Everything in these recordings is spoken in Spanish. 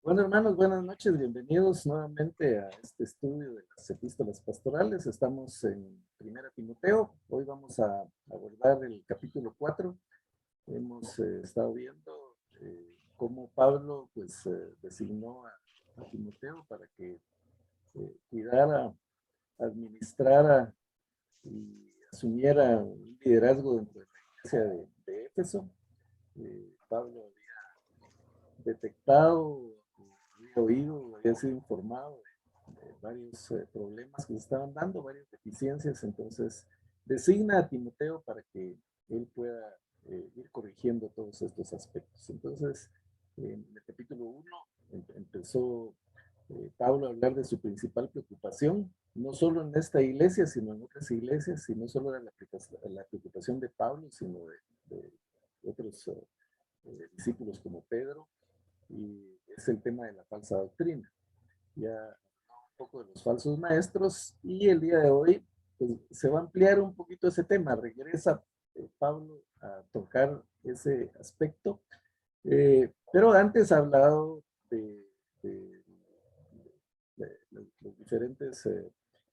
Bueno, hermanos, buenas noches, bienvenidos nuevamente a este estudio de las epístolas pastorales. Estamos en Primera Timoteo. Hoy vamos a abordar el capítulo 4. Hemos estado viendo cómo Pablo designó a Timoteo para que cuidara, administrara y asumiera un liderazgo dentro de la iglesia de Éfeso. Pablo detectado, había oído, había sido informado de varios problemas que se estaban dando, varias deficiencias. Entonces designa a Timoteo para que él pueda ir corrigiendo todos estos aspectos. Entonces, en el capítulo 1 empezó Pablo a hablar de su principal preocupación, no solo en esta iglesia, sino en otras iglesias, y no solo era la preocupación de Pablo, sino de otros discípulos como Pedro, y es el tema de la falsa doctrina. Ya un poco de los falsos maestros, y el día de hoy pues, se va a ampliar un poquito ese tema. Regresa Pablo a tocar ese aspecto, pero antes ha hablado de, los diferentes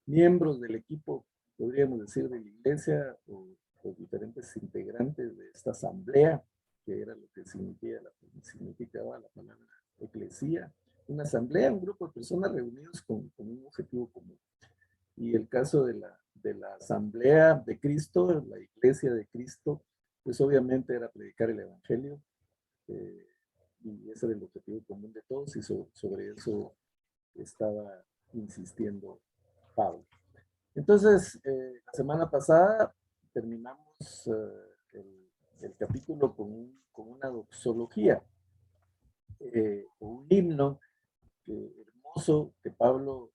miembros del equipo, podríamos decir, de la iglesia, o los diferentes integrantes de esta asamblea, que era lo que significaba la palabra eclesía, una asamblea, un grupo de personas reunidos con un objetivo común. Y el caso de la asamblea de Cristo, la iglesia de Cristo, pues obviamente era predicar el evangelio, eh, y ese era el objetivo común de todos, y sobre eso estaba insistiendo Pablo. Entonces, la semana pasada terminamos el capítulo con una doxología, un himno hermoso que Pablo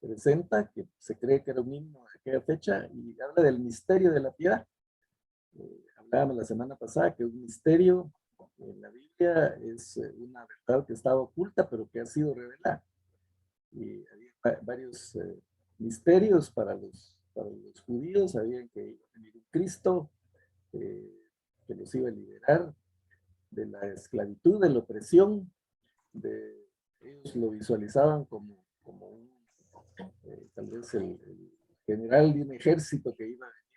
presenta, que se cree que era un himno de aquella fecha, y habla del misterio de la piedad. Hablábamos la semana pasada que un misterio en la Biblia es una verdad que estaba oculta, pero que ha sido revelada. Y había varios misterios para los judíos. Sabían que iba a venir un Cristo eh, que los iba a liberar de la esclavitud, de la opresión. Ellos lo visualizaban como tal vez el general de un ejército que iba a venir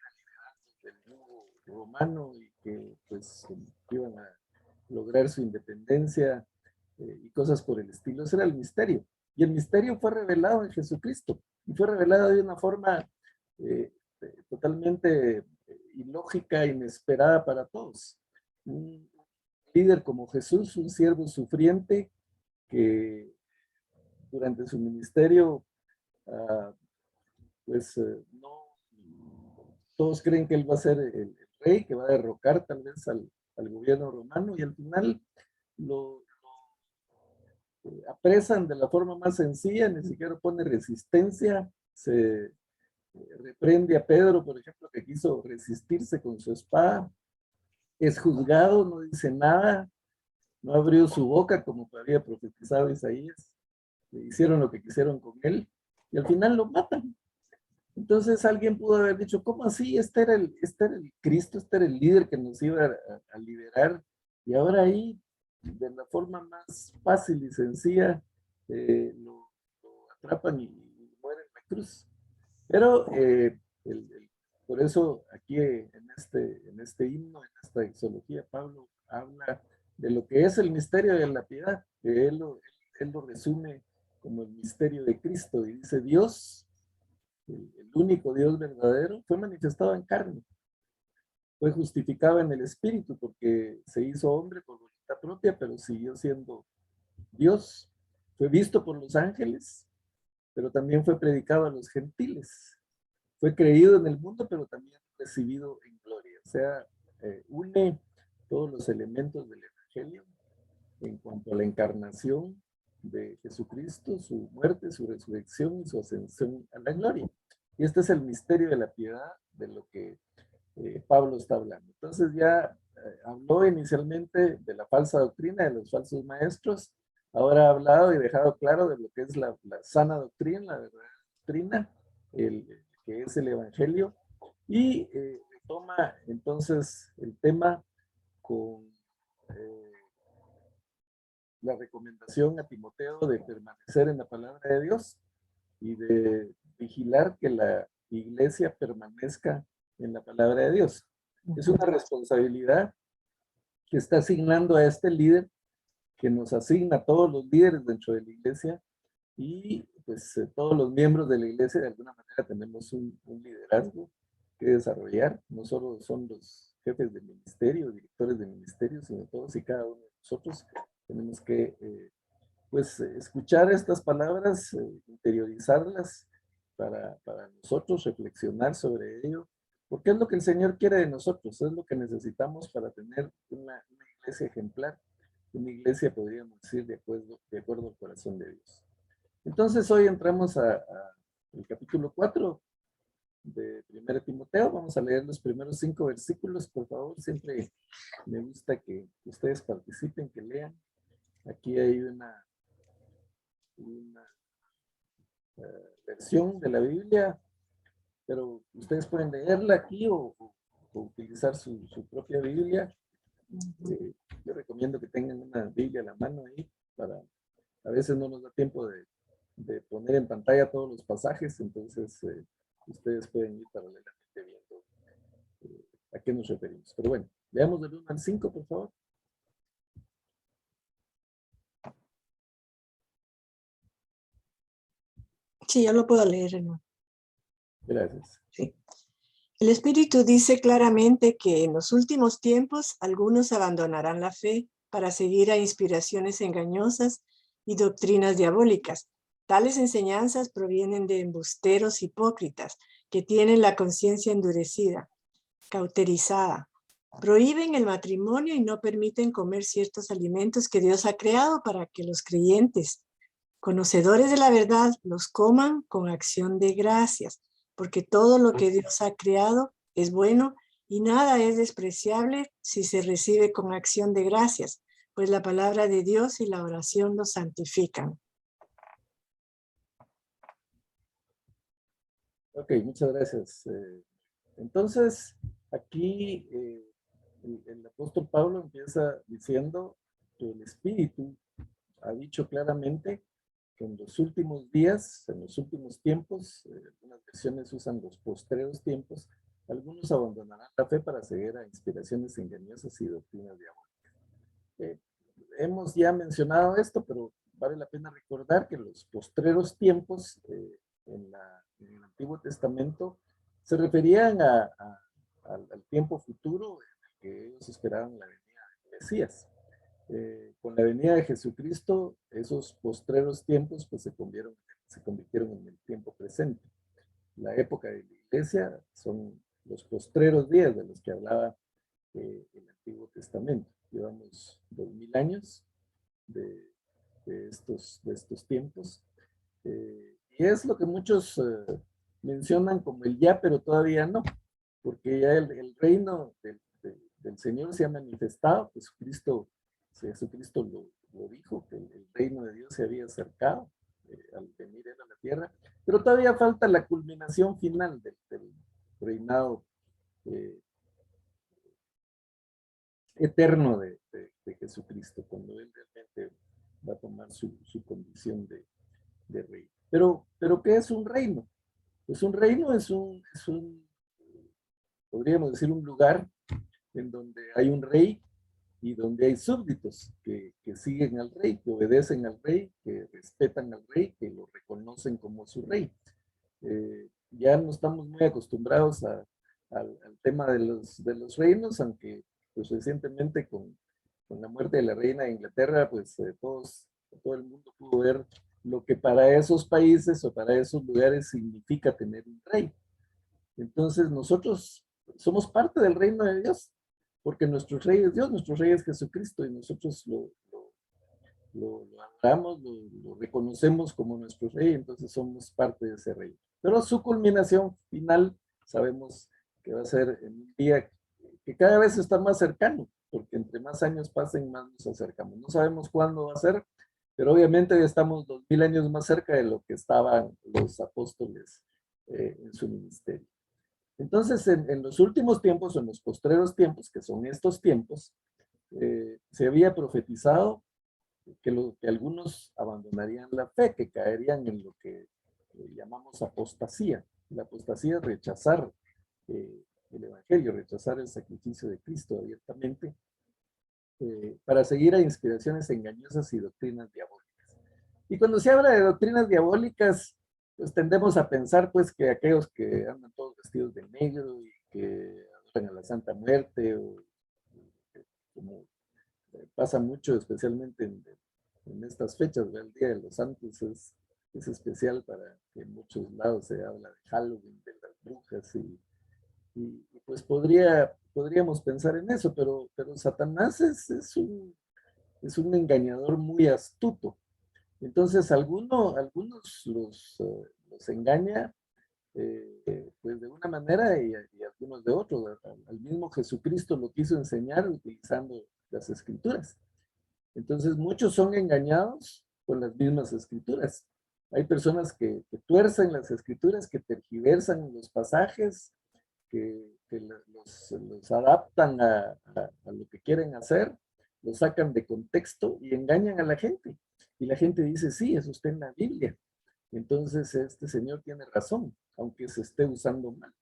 del yugo romano, y que pues iban a lograr su independencia, y cosas por el estilo. Ese era el misterio. Y el misterio fue revelado en Jesucristo. Y fue revelado de una forma eh, totalmente ilógica, inesperada para todos. Un líder como Jesús, un siervo sufriente que durante su ministerio, uh, no, todos creen que él va a ser el rey, que va a derrocar tal vez al gobierno romano, y al final lo apresan de la forma más sencilla, ni siquiera pone resistencia. Se reprende a Pedro, por ejemplo, que quiso resistirse con su espada. Es juzgado, no dice nada, no abrió su boca como había profetizado Isaías. Le hicieron lo que quisieron con él, y al final lo matan. Entonces alguien pudo haber dicho, ¿cómo así? Este era el Cristo, este era el líder que nos iba a liberar, y ahora ahí, de la forma más fácil y sencilla, lo atrapan y muere en la cruz. Pero por eso aquí en este himno, en esta exología, Pablo habla de lo que es el misterio de la piedad, que él lo resume como el misterio de Cristo, y dice: Dios, el único Dios verdadero, fue manifestado en carne, fue justificado en el Espíritu, porque se hizo hombre por voluntad propia, pero siguió siendo Dios. Fue visto por los ángeles, pero también fue predicado a los gentiles. Fue creído en el mundo, pero también recibido en gloria. O sea, une todos los elementos del Evangelio en cuanto a la encarnación de Jesucristo, su muerte, su resurrección y su ascensión a la gloria. Y este es el misterio de la piedad, de lo que Pablo está hablando. Entonces ya habló inicialmente de la falsa doctrina, de los falsos maestros. Ahora ha hablado y dejado claro de lo que es la sana doctrina, la verdadera doctrina, que es el Evangelio. Y toma entonces el tema con la recomendación a Timoteo de permanecer en la palabra de Dios y de vigilar que la iglesia permanezca en la palabra de Dios. Es una responsabilidad que está asignando a este líder, que nos asigna a todos los líderes dentro de la iglesia, y pues todos los miembros de la iglesia de alguna manera tenemos un liderazgo que desarrollar. No solo son los jefes de ministerio, directores de ministerio, sino todos y cada uno de nosotros tenemos que pues escuchar estas palabras, interiorizarlas para nosotros, reflexionar sobre ello, porque es lo que el Señor quiere de nosotros, es lo que necesitamos para tener una iglesia ejemplar, una iglesia, podríamos decir, de acuerdo al corazón de Dios. Entonces hoy entramos al capítulo 4 de 1 Timoteo. Vamos a leer los primeros 5 versículos, por favor. Siempre me gusta que ustedes participen, que lean. Aquí hay una versión de la Biblia, pero ustedes pueden leerla aquí o utilizar su propia Biblia. Yo recomiendo que tengan una Biblia a la mano ahí, a veces no nos da tiempo de poner en pantalla todos los pasajes, entonces ustedes pueden ir paralelamente viendo a qué nos referimos. Pero bueno, veamos del 1 al 5, por favor. Sí, yo lo puedo leer, hermano. Gracias. Sí. El Espíritu dice claramente que en los últimos tiempos algunos abandonarán la fe para seguir a inspiraciones engañosas y doctrinas diabólicas. Tales enseñanzas provienen de embusteros hipócritas que tienen la conciencia endurecida, cauterizada. Prohíben el matrimonio y no permiten comer ciertos alimentos que Dios ha creado para que los creyentes, conocedores de la verdad, los coman con acción de gracias, porque todo lo que Dios ha creado es bueno y nada es despreciable si se recibe con acción de gracias, pues la palabra de Dios y la oración los santifican. Ok, muchas gracias. Entonces, aquí el apóstol Pablo empieza diciendo que el Espíritu ha dicho claramente que en los últimos días, en los últimos tiempos, algunas versiones usan los postreros tiempos, algunos abandonarán la fe para seguir a inspiraciones engañosas y doctrinas diabólicas. Hemos ya mencionado esto, pero vale la pena recordar que los postreros tiempos en el Antiguo Testamento se referían al tiempo futuro en el que ellos esperaban la venida del Mesías. Con la venida de Jesucristo, esos postreros tiempos pues, se convirtieron en el tiempo presente. La época de la iglesia son los postreros días de los que hablaba el Antiguo Testamento. Llevamos 2000 años de estos tiempos. Y es lo que muchos mencionan como el ya, pero todavía no, porque ya el reino del Señor se ha manifestado. Jesucristo lo dijo, que el reino de Dios se había acercado al venir él a la tierra, pero todavía falta la culminación final del reinado eterno de Jesucristo, cuando él realmente va a tomar su condición de rey. Pero ¿qué es un reino? Pues un reino es podríamos decir, un lugar en donde hay un rey y donde hay súbditos que siguen al rey, que obedecen al rey, que respetan al rey, que lo reconocen como su rey. Ya no estamos muy acostumbrados al tema de los reinos, aunque pues recientemente con la muerte de la reina de Inglaterra, pues todo el mundo pudo ver lo que para esos países o para esos lugares significa tener un rey. Entonces nosotros somos parte del reino de Dios, porque nuestro rey es Dios, nuestro rey es Jesucristo, y nosotros lo adoramos, lo reconocemos como nuestro rey, entonces somos parte de ese rey. Pero su culminación final sabemos que va a ser en un día que cada vez está más cercano, porque entre más años pasen, más nos acercamos. No sabemos cuándo va a ser, pero obviamente ya estamos 2000 años más cerca de lo que estaban los apóstoles en su ministerio. Entonces, en los últimos tiempos, en los postreros tiempos, que son estos tiempos, se había profetizado que algunos abandonarían la fe, que caerían en lo que llamamos apostasía. La apostasía es rechazar el Evangelio, rechazar el sacrificio de Cristo abiertamente, para seguir a inspiraciones engañosas y doctrinas diabólicas. Y cuando se habla de doctrinas diabólicas, pues tendemos a pensar pues que aquellos que andan todos vestidos de negro y que adoran a la Santa Muerte, o como pasa mucho, especialmente en estas fechas, ¿verdad? El Día de los Santos es especial para que en muchos lados se habla de Halloween, de las brujas, y pues podríamos pensar en eso, pero Satanás es un engañador muy astuto. Entonces, algunos los engaña pues de una manera y algunos de otro. Al mismo Jesucristo lo quiso enseñar utilizando las escrituras. Entonces, muchos son engañados con las mismas escrituras. Hay personas que tuercen las escrituras, que tergiversan los pasajes, que los adaptan a lo que quieren hacer, los sacan de contexto y engañan a la gente. Y la gente dice, sí, eso está en la Biblia. Entonces, este señor tiene razón, aunque se esté usando mal.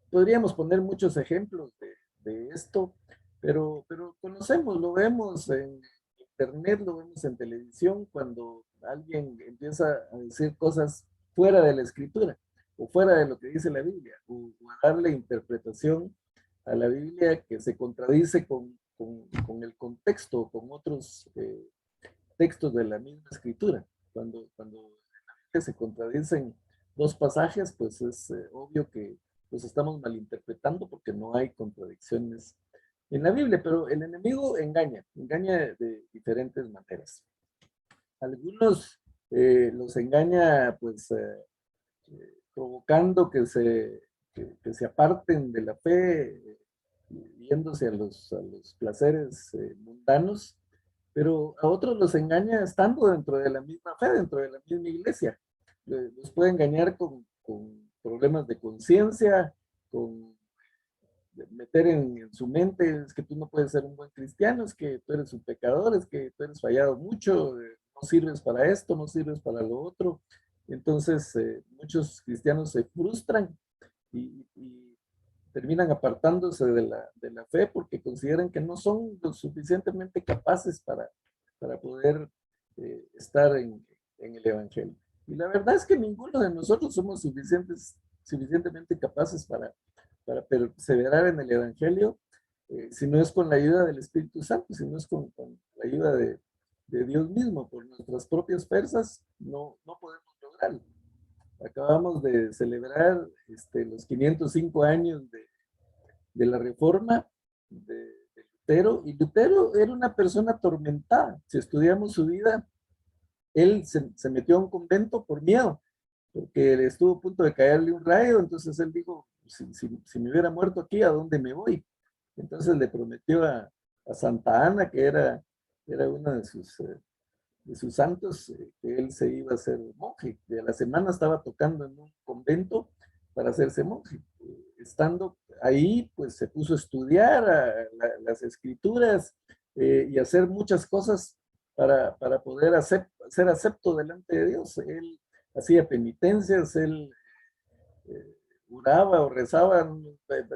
Podríamos poner muchos ejemplos de esto, pero conocemos, lo vemos en internet, lo vemos en televisión, cuando alguien empieza a decir cosas fuera de la escritura o fuera de lo que dice la Biblia, o a darle interpretación a la Biblia que se contradice con el contexto, con otros textos de la misma escritura. Cuando se contradicen dos pasajes, pues es obvio que los estamos malinterpretando porque no hay contradicciones en la Biblia, pero el enemigo engaña de diferentes maneras. Algunos los engaña pues provocando que se aparten de la fe, yéndose a los placeres mundanos, pero a otros los engaña estando dentro de la misma fe, dentro de la misma iglesia. Los puede engañar con problemas de conciencia, con meter en su mente, es que tú no puedes ser un buen cristiano, es que tú eres un pecador, es que tú eres fallado mucho, no sirves para esto, no sirves para lo otro. Entonces, muchos cristianos se frustran y terminan apartándose de la fe porque consideran que no son lo suficientemente capaces para poder estar en el Evangelio. Y la verdad es que ninguno de nosotros somos suficientemente capaces para perseverar en el Evangelio, si no es con la ayuda del Espíritu Santo, si no es con la ayuda de Dios mismo. Por nuestras propias fuerzas no podemos lograrlo. Acabamos de celebrar los 505 años de la Reforma de Lutero, y Lutero era una persona atormentada. Si estudiamos su vida, él se metió a un convento por miedo, porque estuvo a punto de caerle un rayo. Entonces él dijo, si me hubiera muerto aquí, ¿a dónde me voy? Entonces le prometió a Santa Ana, que era una de sus santos, que él se iba a hacer monje. De la semana estaba tocando en un convento para hacerse monje. Estando ahí, pues se puso a estudiar las escrituras y hacer muchas cosas para poder ser acepto delante de Dios. Él hacía penitencias, él oraba o rezaba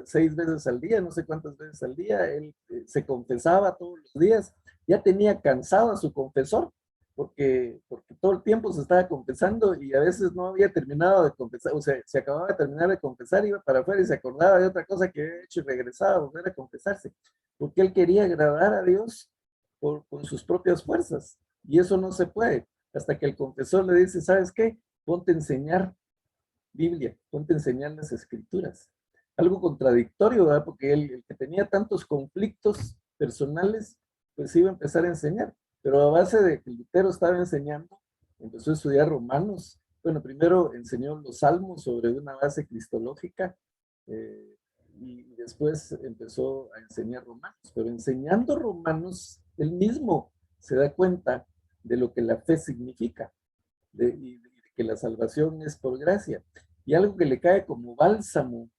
6 veces al día, no sé cuántas veces al día. Él se confesaba todos los días. Ya tenía cansado a su confesor, porque todo el tiempo se estaba confesando y a veces no había terminado de confesar, o sea, se acababa de terminar de confesar, iba para afuera y se acordaba de otra cosa que había hecho y regresaba a volver a confesarse, porque él quería agradar a Dios con sus propias fuerzas, y eso no se puede, hasta que el confesor le dice, ¿sabes qué? Ponte a enseñar Biblia, ponte a enseñar las escrituras. Algo contradictorio, ¿verdad? Porque el que tenía tantos conflictos personales, pues iba a empezar a enseñar. Pero a base de que Lutero estaba enseñando, empezó a estudiar Romanos. Bueno, primero enseñó los Salmos sobre una base cristológica, y después empezó a enseñar Romanos. Pero enseñando Romanos, él mismo se da cuenta de lo que la fe significa, y de que la salvación es por gracia. Y algo que le cae como bálsamo,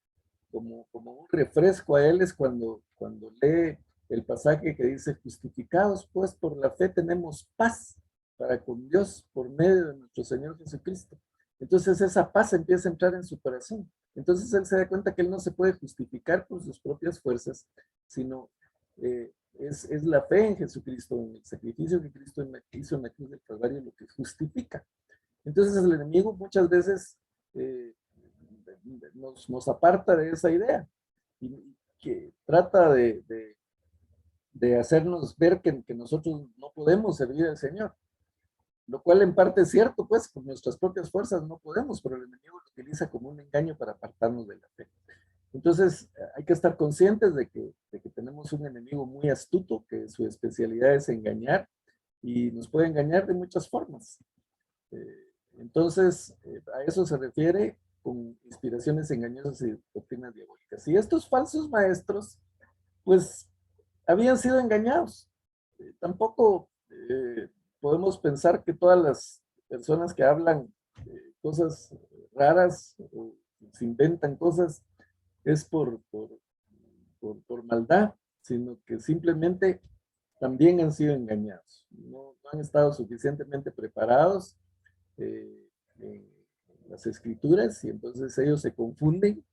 como un refresco a él, es cuando lee el pasaje que dice, justificados pues por la fe tenemos paz para con Dios por medio de nuestro Señor Jesucristo. Entonces esa paz empieza a entrar en su corazón. Entonces él se da cuenta que él no se puede justificar por sus propias fuerzas, sino es la fe en Jesucristo, en el sacrificio que Cristo hizo en la cruz del Calvario, lo que justifica. Entonces el enemigo muchas veces nos aparta de esa idea y que trata de hacernos ver que nosotros no podemos servir al Señor, lo cual en parte es cierto, pues por nuestras propias fuerzas no podemos, pero el enemigo lo utiliza como un engaño para apartarnos de la fe. Entonces hay que estar conscientes de que tenemos un enemigo muy astuto, que su especialidad es engañar y nos puede engañar de muchas formas. Entonces, a eso se refiere con inspiraciones engañosas y doctrinas diabólicas. Y estos falsos maestros, pues, habían sido engañados. Tampoco podemos pensar que todas las personas que hablan cosas raras o se inventan cosas es por maldad, sino que simplemente también han sido engañados. No han estado suficientemente preparados en las escrituras y entonces ellos se confunden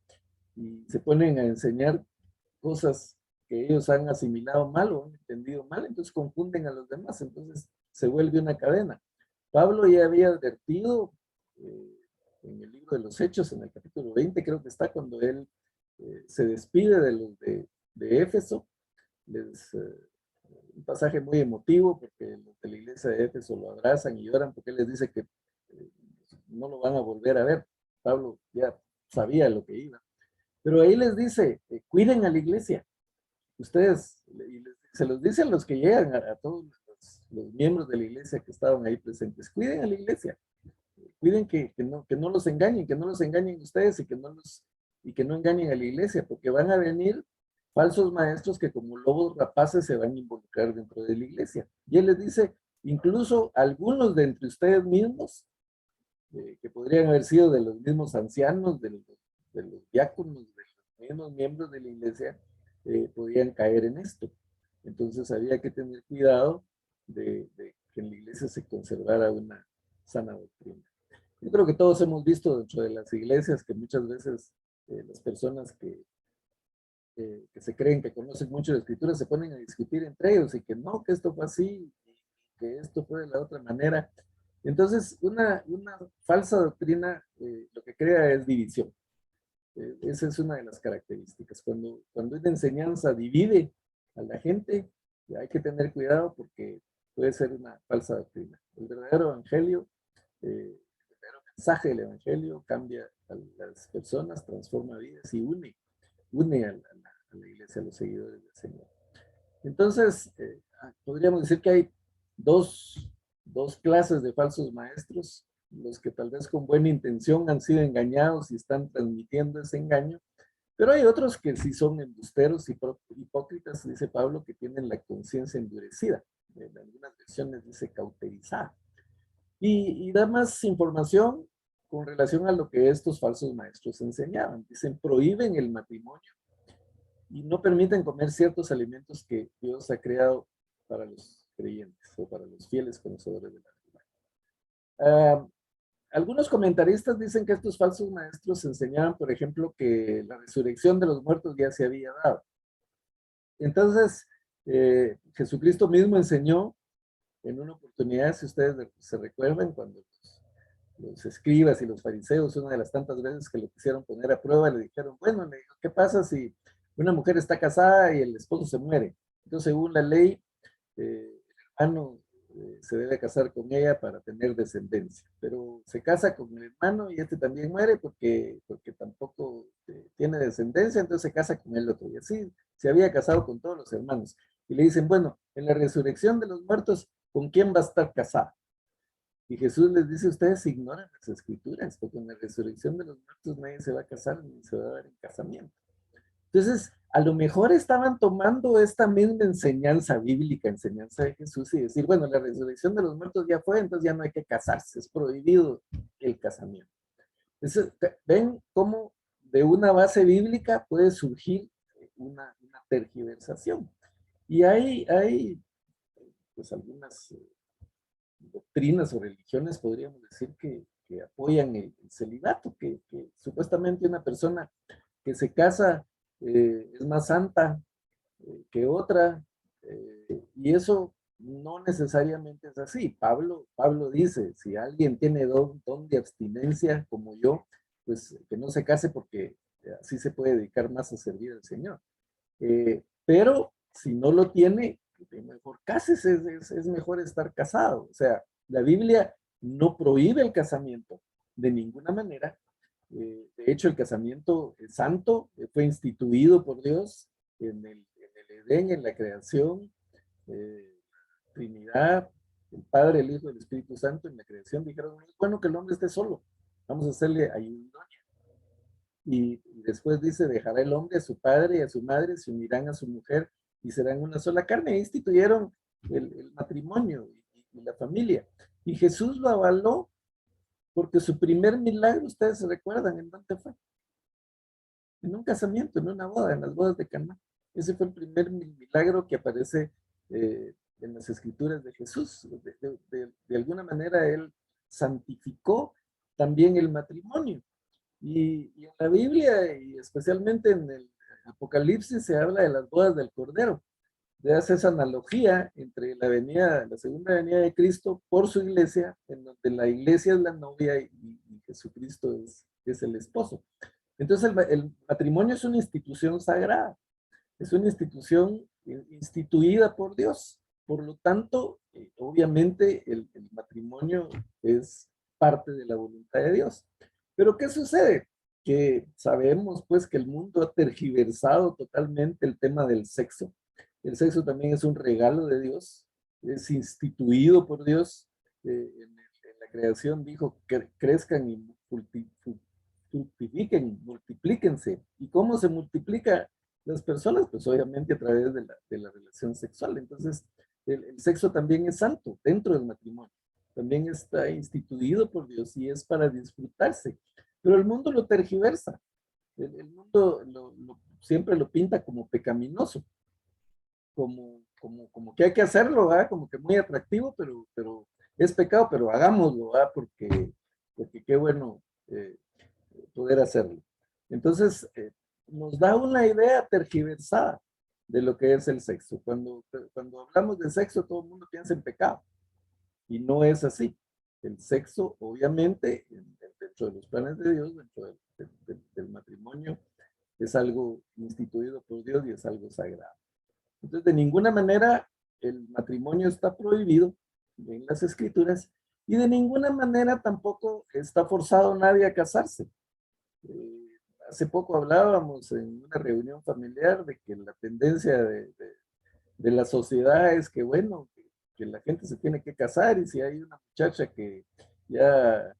y se ponen a enseñar cosas que ellos han asimilado mal o han entendido mal, entonces confunden a los demás, entonces se vuelve una cadena. Pablo ya había advertido en el libro de los Hechos, en el capítulo 20, creo que está, cuando él se despide de los de Éfeso, un pasaje muy emotivo, porque los de la iglesia de Éfeso lo abrazan y lloran, porque él les dice que no lo van a volver a ver. Pablo ya sabía lo que iba. Pero ahí les dice, cuiden a la iglesia. Ustedes, se los dice a los que llegan, a todos los miembros de la iglesia que estaban ahí presentes, cuiden a la iglesia. Cuiden que no los engañen ustedes y que no engañen a la iglesia, porque van a venir falsos maestros que como lobos rapaces se van a involucrar dentro de la iglesia. Y él les dice, incluso algunos de entre ustedes mismos, que podrían haber sido de los mismos ancianos, de los diáconos, de los mismos miembros de la iglesia, podían caer en esto. Entonces había que tener cuidado de que en la iglesia se conservara una sana doctrina. Yo creo que todos hemos visto dentro de las iglesias que muchas veces las personas que se creen que conocen mucho de la escritura se ponen a discutir entre ellos y que no, que esto fue así, que esto fue de la otra manera. Entonces, una falsa doctrina lo que crea es división. Esa es una de las características. Cuando una enseñanza divide a la gente, hay que tener cuidado porque puede ser una falsa doctrina. El verdadero evangelio, el verdadero mensaje del evangelio cambia a las personas, transforma vidas y une a la iglesia, a los seguidores del Señor. Entonces, podríamos decir que hay dos clases de falsos maestros, los que tal vez con buena intención han sido engañados y están transmitiendo ese engaño, pero hay otros que sí son embusteros y hipócritas, dice Pablo, que tienen la conciencia endurecida. En algunas versiones dice cauterizada. Y da más información con relación a lo que estos falsos maestros enseñaban. Dicen, prohíben el matrimonio y no permiten comer ciertos alimentos que Dios ha creado para los creyentes o para los fieles conocedores de la verdad. Algunos comentaristas dicen que estos falsos maestros enseñaban, por ejemplo, que la resurrección de los muertos ya se había dado. Entonces, Jesucristo mismo enseñó en una oportunidad, si ustedes se recuerdan, cuando los escribas y los fariseos, una de las tantas veces que lo quisieron poner a prueba, le dijeron, bueno, le digo, ¿qué pasa si una mujer está casada y el esposo se muere? Entonces, según la ley, el hermano se debe casar con ella para tener descendencia, pero se casa con el hermano y este también muere porque tampoco tiene descendencia, entonces se casa con el otro. Y así se había casado con todos los hermanos. Y le dicen, bueno, en la resurrección de los muertos, ¿con quién va a estar casada? Y Jesús les dice, ustedes ignoran las escrituras, porque en la resurrección de los muertos nadie se va a casar ni se va a dar en casamiento. Entonces, a lo mejor estaban tomando esta misma enseñanza bíblica, enseñanza de Jesús, y decir, bueno, la resurrección de los muertos ya fue, entonces ya no hay que casarse, es prohibido el casamiento. Entonces, ven cómo de una base bíblica puede surgir una tergiversación. Y hay pues algunas doctrinas o religiones, podríamos decir, que apoyan el celibato, que supuestamente una persona que se casa es más santa que otra, y eso no necesariamente es así. Pablo dice, si alguien tiene don de abstinencia como yo, pues que no se case porque así se puede dedicar más a servir al Señor. Pero si no lo tiene, mejor cásese, es mejor estar casado. O sea, la Biblia no prohíbe el casamiento de ninguna manera. De hecho, el casamiento santo fue instituido por Dios en el Edén, en la creación, eh, Trinidad, el Padre, el Hijo y el Espíritu Santo en la creación dijeron, no es bueno que el hombre esté solo, vamos a hacerle ayuda. Y después dice, dejará el hombre a su padre y a su madre, se unirán a su mujer y serán una sola carne. E instituyeron el matrimonio y la familia. Y Jesús lo avaló porque su primer milagro, ustedes se recuerdan, ¿en dónde fue? En un casamiento, en una boda, en las bodas de Caná. Ese fue el primer milagro que aparece en las escrituras de Jesús. De alguna manera él santificó también el matrimonio. Y en la Biblia, y especialmente en el Apocalipsis, se habla de las bodas del Cordero. Le hace esa analogía entre la segunda venida de Cristo por su iglesia, en donde la iglesia es la novia y Jesucristo es el esposo. Entonces el matrimonio es una institución sagrada, es una institución instituida por Dios. Por lo tanto, obviamente el matrimonio es parte de la voluntad de Dios. Pero ¿qué sucede? Que sabemos pues que el mundo ha tergiversado totalmente el tema del sexo. El sexo también es un regalo de Dios, es instituido por Dios. En la creación dijo que crezcan y fructifiquen, multiplíquense. ¿Y cómo se multiplica las personas? Pues obviamente a través de la relación sexual. Entonces, el sexo también es santo dentro del matrimonio. También está instituido por Dios y es para disfrutarse. Pero el mundo lo tergiversa. El mundo siempre lo pinta como pecaminoso, como que hay que hacerlo, ¿verdad? Como que muy atractivo, pero es pecado, pero hagámoslo, ¿verdad? Porque qué bueno poder hacerlo. Entonces, nos da una idea tergiversada de lo que es el sexo. Cuando hablamos de sexo, todo el mundo piensa en pecado, y no es así. El sexo, obviamente, dentro de los planes de Dios, dentro del matrimonio, es algo instituido por Dios y es algo sagrado. Entonces, de ninguna manera el matrimonio está prohibido en las escrituras y de ninguna manera tampoco está forzado nadie a casarse. Hace poco hablábamos en una reunión familiar de que la tendencia de la sociedad es que, bueno, que la gente se tiene que casar y si hay una muchacha que ya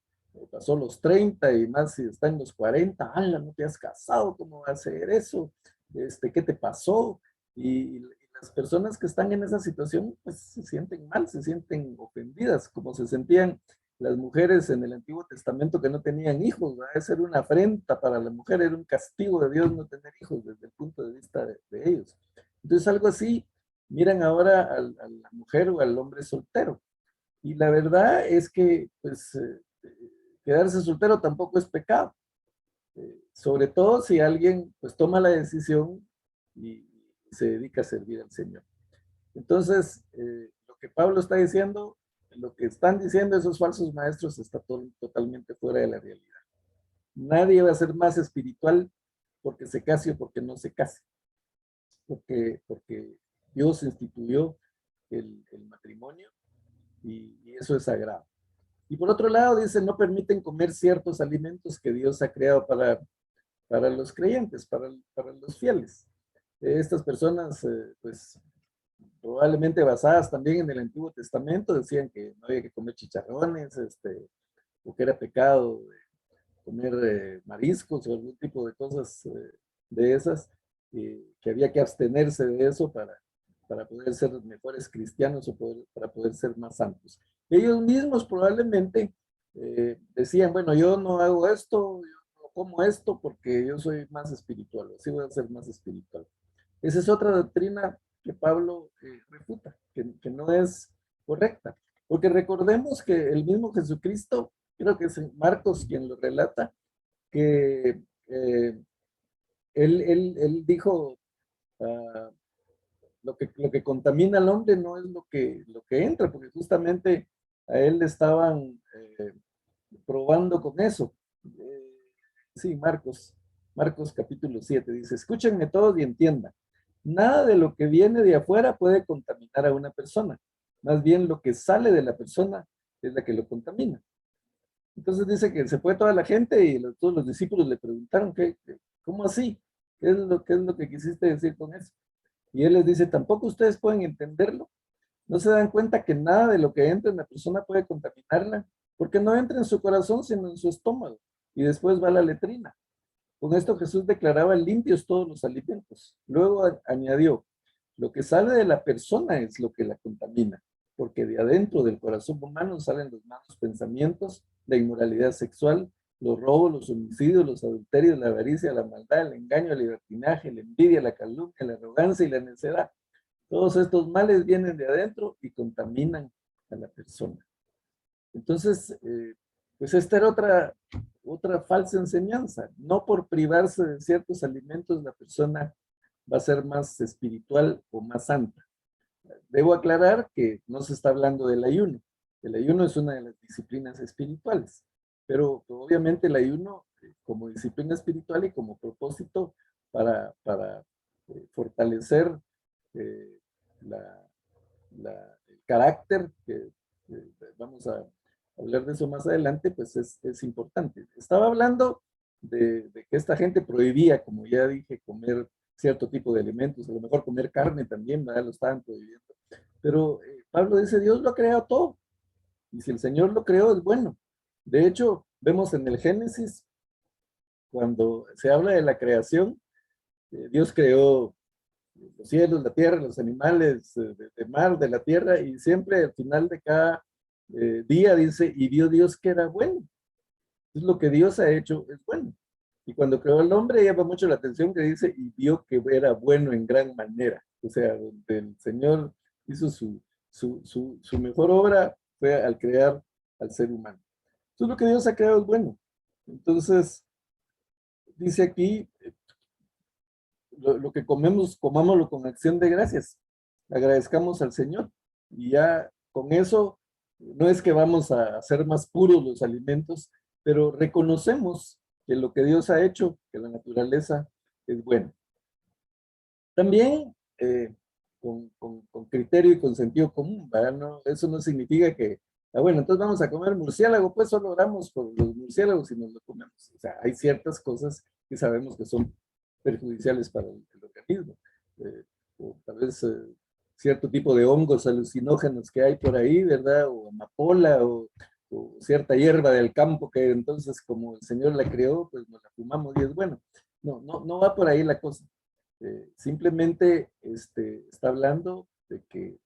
pasó los 30 y más si está en los 40, ¡hala, no te has casado! ¿Cómo va a ser eso? ¿Qué te pasó? Y las personas que están en esa situación, pues se sienten mal, se sienten ofendidas, como se sentían las mujeres en el Antiguo Testamento que no tenían hijos, ¿verdad? Esa era una afrenta para la mujer, era un castigo de Dios no tener hijos desde el punto de vista de ellos. Entonces algo así, miran ahora a la mujer o al hombre soltero. Y la verdad es que, pues, quedarse soltero tampoco es pecado. Sobre todo si alguien, pues, toma la decisión y se dedica a servir al Señor. Entonces, lo que Pablo está diciendo, lo que están diciendo esos falsos maestros está totalmente fuera de la realidad. Nadie va a ser más espiritual porque se case o porque no se case. Porque Dios instituyó el matrimonio y eso es sagrado. Y por otro lado, dice, no permiten comer ciertos alimentos que Dios ha creado para los creyentes, para los fieles. Estas personas, pues, probablemente basadas también en el Antiguo Testamento, decían que no había que comer chicharrones, o que era pecado comer mariscos o algún tipo de cosas de esas, que había que abstenerse de eso para poder ser mejores cristianos o para poder ser más santos. Ellos mismos probablemente decían, bueno, yo no hago esto, yo no como esto porque yo soy más espiritual, así voy a ser más espiritual. Esa es otra doctrina que Pablo refuta, que no es correcta. Porque recordemos que el mismo Jesucristo, creo que es Marcos quien lo relata, que él dijo, uh, lo que contamina al hombre no es lo que entra, porque justamente a él le estaban probando con eso. Sí, Marcos capítulo 7 dice, escúchenme todos y entiendan, nada de lo que viene de afuera puede contaminar a una persona, más bien lo que sale de la persona es la que lo contamina. Entonces dice que se fue toda la gente y todos los discípulos le preguntaron, ¿cómo así? ¿Qué es lo que quisiste decir con eso? Y él les dice, tampoco ustedes pueden entenderlo. No se dan cuenta que nada de lo que entra en la persona puede contaminarla, porque no entra en su corazón, sino en su estómago, y después va a la letrina. Con esto Jesús declaraba limpios todos los alimentos. Luego añadió, lo que sale de la persona es lo que la contamina, porque de adentro del corazón humano salen los malos pensamientos, la inmoralidad sexual, los robos, los homicidios, los adulterios, la avaricia, la maldad, el engaño, el libertinaje, la envidia, la calumnia, la arrogancia y la necedad. Todos estos males vienen de adentro y contaminan a la persona. Entonces, pues esta era otra falsa enseñanza. No por privarse de ciertos alimentos la persona va a ser más espiritual o más santa. Debo aclarar que no se está hablando del ayuno. El ayuno es una de las disciplinas espirituales, pero obviamente el ayuno como disciplina espiritual y como propósito para fortalecer eh, el carácter, que vamos a hablar de eso más adelante, pues es importante. Estaba hablando de que esta gente prohibía, como ya dije, comer cierto tipo de alimentos, a lo mejor comer carne también, ¿verdad? Lo estaban prohibiendo. Pero Pablo dice, Dios lo ha creado todo, y si el Señor lo creó, es bueno. De hecho, vemos en el Génesis, cuando se habla de la creación, Dios creó los cielos, la tierra, los animales de mar, de la tierra, y siempre al final de cada día dice, y vio Dios que era bueno. Entonces lo que Dios ha hecho es bueno. Y cuando creó al hombre llama mucho la atención que dice, y vio que era bueno en gran manera. O sea, donde el Señor hizo su mejor obra fue al crear al ser humano. Entonces lo que Dios ha creado es bueno. Entonces, dice aquí, lo que comemos, comámoslo con acción de gracias. Agradezcamos al Señor. Y ya con eso, no es que vamos a hacer más puros los alimentos, pero reconocemos que lo que Dios ha hecho, que la naturaleza es buena. También con criterio y con sentido común, ¿verdad? No, eso no significa que, bueno, entonces vamos a comer murciélago, pues solo oramos por los murciélagos y nos lo comemos. O sea, hay ciertas cosas que sabemos que son perjudiciales para el organismo. O tal vez cierto tipo de hongos alucinógenos que hay por ahí, ¿verdad? O amapola, o cierta hierba del campo que entonces como el Señor la creó, pues nos la fumamos y es bueno. No va por ahí la cosa. Simplemente está hablando de que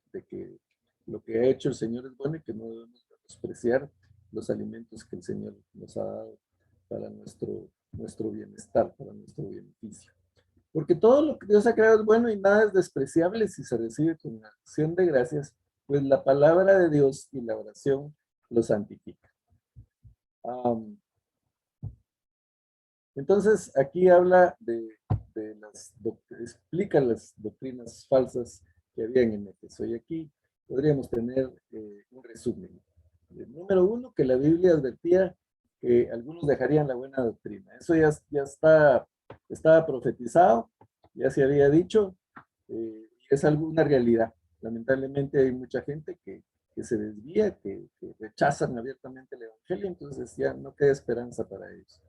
lo que ha hecho el Señor es bueno y que no debemos despreciar los alimentos que el Señor nos ha dado para nuestro bienestar, para nuestro beneficio. Porque todo lo que Dios ha creado es bueno y nada es despreciable si se recibe con acción de gracias, pues la palabra de Dios y la oración lo santifica. Entonces, aquí habla explica las doctrinas falsas que habían en Éfeso. Y aquí podríamos tener un resumen. Número uno, que la Biblia advertía que algunos dejarían la buena doctrina. Eso ya estaba profetizado, ya se había dicho, es una realidad. Lamentablemente hay mucha gente que se desvía, que rechazan abiertamente el Evangelio, entonces ya no queda esperanza para ellos.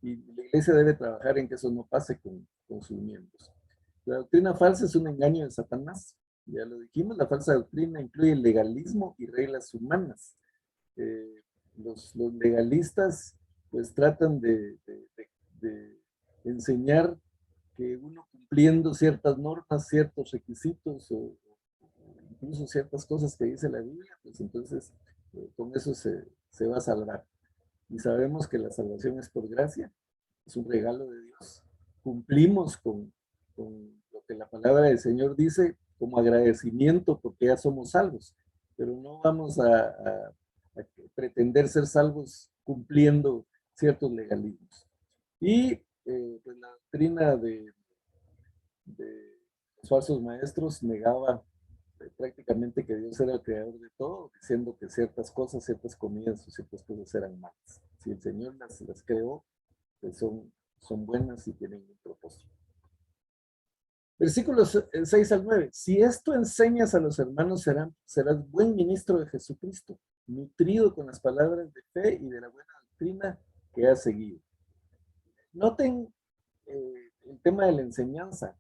Y la iglesia debe trabajar en que eso no pase con sus miembros. La doctrina falsa es un engaño de Satanás. Ya lo dijimos, la falsa doctrina incluye legalismo y reglas humanas. Los legalistas pues tratan de enseñar que uno cumpliendo ciertas normas, ciertos requisitos o incluso ciertas cosas que dice la Biblia, pues entonces con eso se va a salvar. Y sabemos que la salvación es por gracia, es un regalo de Dios. Cumplimos con lo que la palabra del Señor dice como agradecimiento porque ya somos salvos, pero no vamos a pretender ser salvos cumpliendo ciertos legalismos. Y pues la doctrina de los falsos maestros negaba prácticamente que Dios era el creador de todo, diciendo que ciertas cosas, ciertas comidas o ciertas cosas eran malas. Si el Señor las creó, pues son buenas y tienen un propósito. Versículos 6 al 9. Si esto enseñas a los hermanos, serás buen ministro de Jesucristo, nutrido con las palabras de fe y de la buena doctrina que has seguido. Noten el tema de la enseñanza.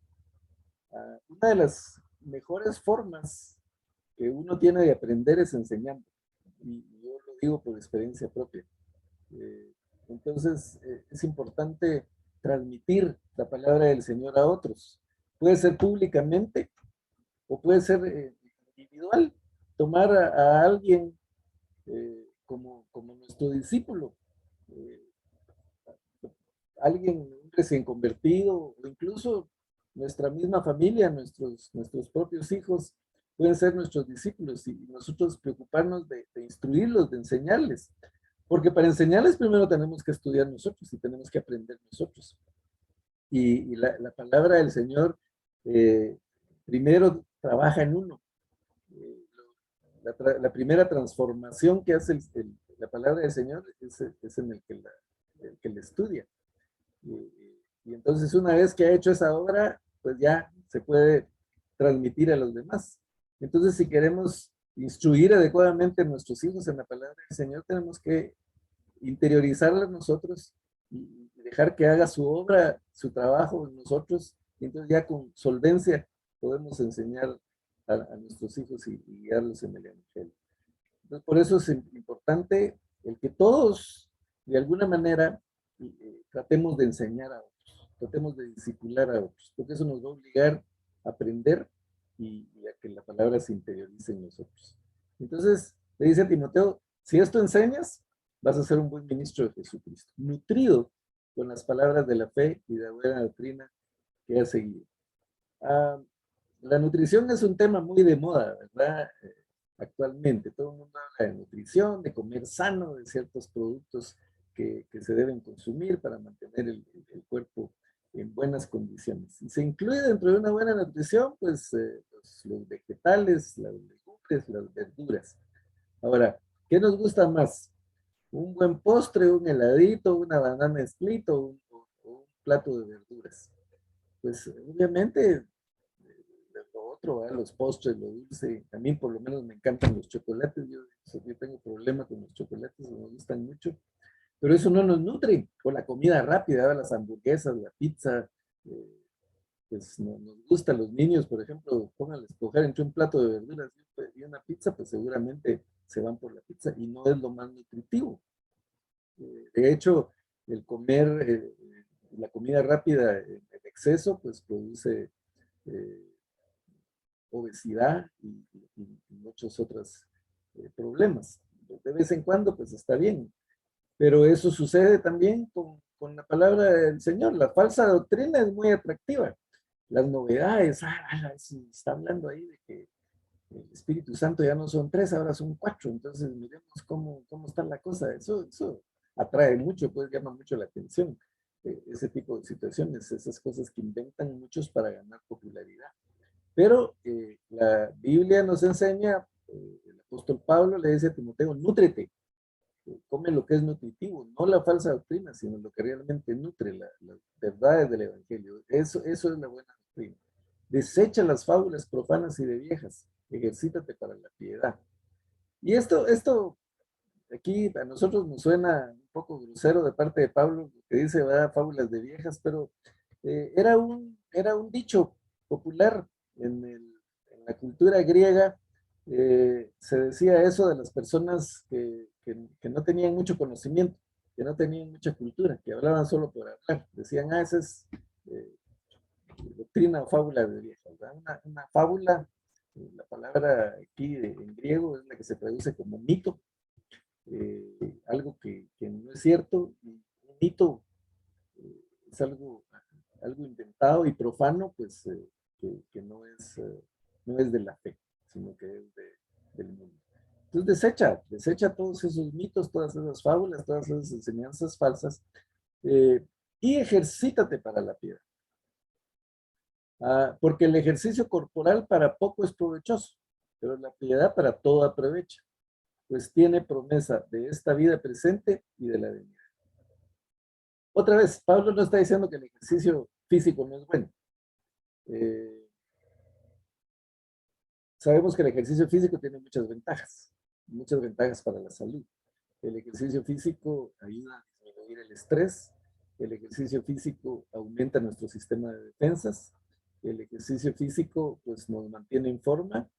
Una de las mejores formas que uno tiene de aprender es enseñando. Y yo lo digo por experiencia propia. Entonces, es importante transmitir la palabra del Señor a otros. Puede ser públicamente o puede ser individual. Tomar a alguien como nuestro discípulo. Eh, Alguien recién convertido o incluso nuestra misma familia, nuestros propios hijos pueden ser nuestros discípulos y nosotros preocuparnos de instruirlos, de enseñarles. Porque para enseñarles primero tenemos que estudiar nosotros y tenemos que aprender nosotros. Y la palabra del Señor primero trabaja en uno. Eh, la primera transformación que hace la palabra del Señor es en el que la estudia. Y entonces una vez que ha hecho esa obra, pues ya se puede transmitir a los demás. Entonces si queremos instruir adecuadamente a nuestros hijos en la palabra del Señor, tenemos que interiorizarla nosotros y dejar que haga su obra, su trabajo en nosotros, y entonces ya con solvencia podemos enseñar a nuestros hijos y guiarlos en el Evangelio. Entonces, por eso es importante el que todos, de alguna manera, tratemos de enseñar a otros, tratemos de discipular a otros, porque eso nos va a obligar a aprender y a que la palabra se interiorice en nosotros. Entonces, le dice a Timoteo, si esto enseñas, vas a ser un buen ministro de Jesucristo, nutrido con las palabras de la fe y de la buena doctrina que has seguido. La nutrición es un tema muy de moda, ¿verdad? Actualmente. Todo el mundo habla de nutrición, de comer sano, de ciertos productos que se deben consumir para mantener el cuerpo en buenas condiciones. Y se incluye dentro de una buena nutrición, pues, los vegetales, las legumbres, las verduras. Ahora, ¿qué nos gusta más? ¿Un buen postre, un heladito, una banana split o un plato de verduras? Pues, obviamente, lo otro, los postres, lo dulce. A mí por lo menos me encantan los chocolates. Yo tengo problemas con los chocolates, me gustan mucho. Pero eso no nos nutre. O la comida rápida, las hamburguesas, la pizza. Pues no, nos gusta a los niños, por ejemplo, pónganles a escoger entre un plato de verduras y una pizza, pues seguramente se van por la pizza y no es lo más nutritivo. De hecho, el comer la comida rápida en exceso, pues produce eh, obesidad y muchos otros problemas. De vez en cuando, pues está bien, pero eso sucede también con la palabra del Señor. La falsa doctrina es muy atractiva. Las novedades, está hablando ahí de que el Espíritu Santo ya no son 3, ahora son 4, entonces miremos cómo está la cosa. Eso atrae mucho, pues llama mucho la atención. Ese tipo de situaciones, esas cosas que inventan muchos para ganar popularidad. Pero la Biblia nos enseña, el apóstol Pablo le dice a Timoteo, nútrete, come lo que es nutritivo, no la falsa doctrina, sino lo que realmente nutre, las verdades del Evangelio. Eso es la buena doctrina. Desecha las fábulas profanas y de viejas, ejercítate para la piedad. Y esto aquí a nosotros nos suena un poco grosero de parte de Pablo, que dice, ¿verdad? Fábulas de viejas, pero era un dicho popular en la cultura griega. Se decía eso de las personas que no tenían mucho conocimiento, que no tenían mucha cultura, que hablaban solo por hablar. Decían, esa es eh, doctrina o fábula de viejas, ¿verdad? Una fábula, la palabra aquí en griego es la que se traduce como mito, algo que no es cierto. Y un mito es algo inventado y profano, pues que no es no es de la fe, sino que es del mundo. Entonces desecha todos esos mitos, todas esas fábulas, todas esas enseñanzas falsas, y ejercítate para la piedad. Porque el ejercicio corporal para poco es provechoso, pero la piedad para todo aprovecha, pues tiene promesa de esta vida presente y de la venida. Otra vez, Pablo no está diciendo que el ejercicio físico no es bueno. Sabemos que el ejercicio físico tiene muchas ventajas para la salud. El ejercicio físico ayuda a disminuir el estrés, el ejercicio físico aumenta nuestro sistema de defensas, el ejercicio físico pues nos mantiene en forma.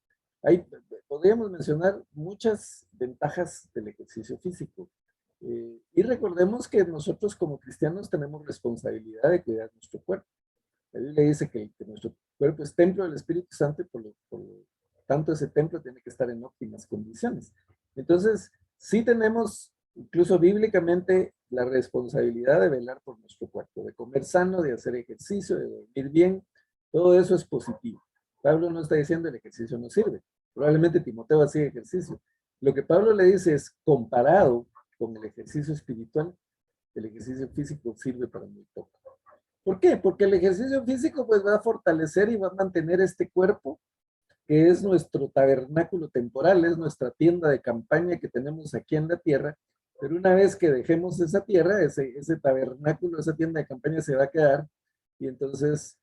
Podríamos mencionar muchas ventajas del ejercicio físico. Y recordemos que nosotros como cristianos tenemos responsabilidad de cuidar nuestro cuerpo. La Biblia dice que nuestro cuerpo es templo del Espíritu Santo y por lo tanto ese templo tiene que estar en óptimas condiciones. Entonces, sí tenemos, incluso bíblicamente, la responsabilidad de velar por nuestro cuerpo, de comer sano, de hacer ejercicio, de dormir bien. Todo eso es positivo. Pablo no está diciendo el ejercicio no sirve. Probablemente Timoteo hacía ejercicio. Lo que Pablo le dice es, comparado con el ejercicio espiritual, el ejercicio físico sirve para muy poco. ¿Por qué? Porque el ejercicio físico pues va a fortalecer y va a mantener este cuerpo que es nuestro tabernáculo temporal, es nuestra tienda de campaña que tenemos aquí en la tierra, pero una vez que dejemos esa tierra, ese tabernáculo, esa tienda de campaña se va a quedar, y entonces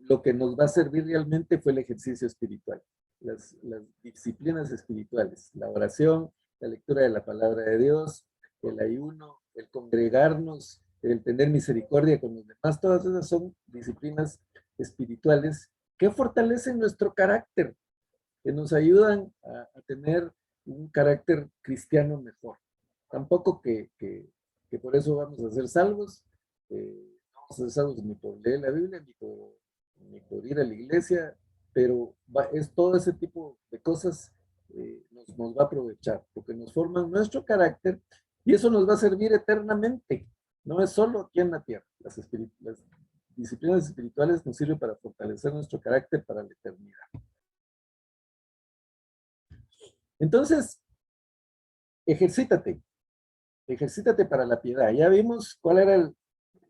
lo que nos va a servir realmente fue el ejercicio espiritual, las disciplinas espirituales, la oración, la lectura de la palabra de Dios, el ayuno, el congregarnos, el tener misericordia con los demás, todas esas son disciplinas espirituales que fortalecen nuestro carácter, que nos ayudan a tener un carácter cristiano mejor. Tampoco que por eso vamos a ser salvos, no vamos a ser salvos ni por leer la Biblia, ni por ir a la iglesia, pero es todo ese tipo de cosas nos va a aprovechar, porque nos forman nuestro carácter y eso nos va a servir eternamente. No es solo aquí en la tierra. Las disciplinas espirituales nos sirven para fortalecer nuestro carácter para la eternidad. Entonces, ejercítate para la piedad. Ya vimos cuál era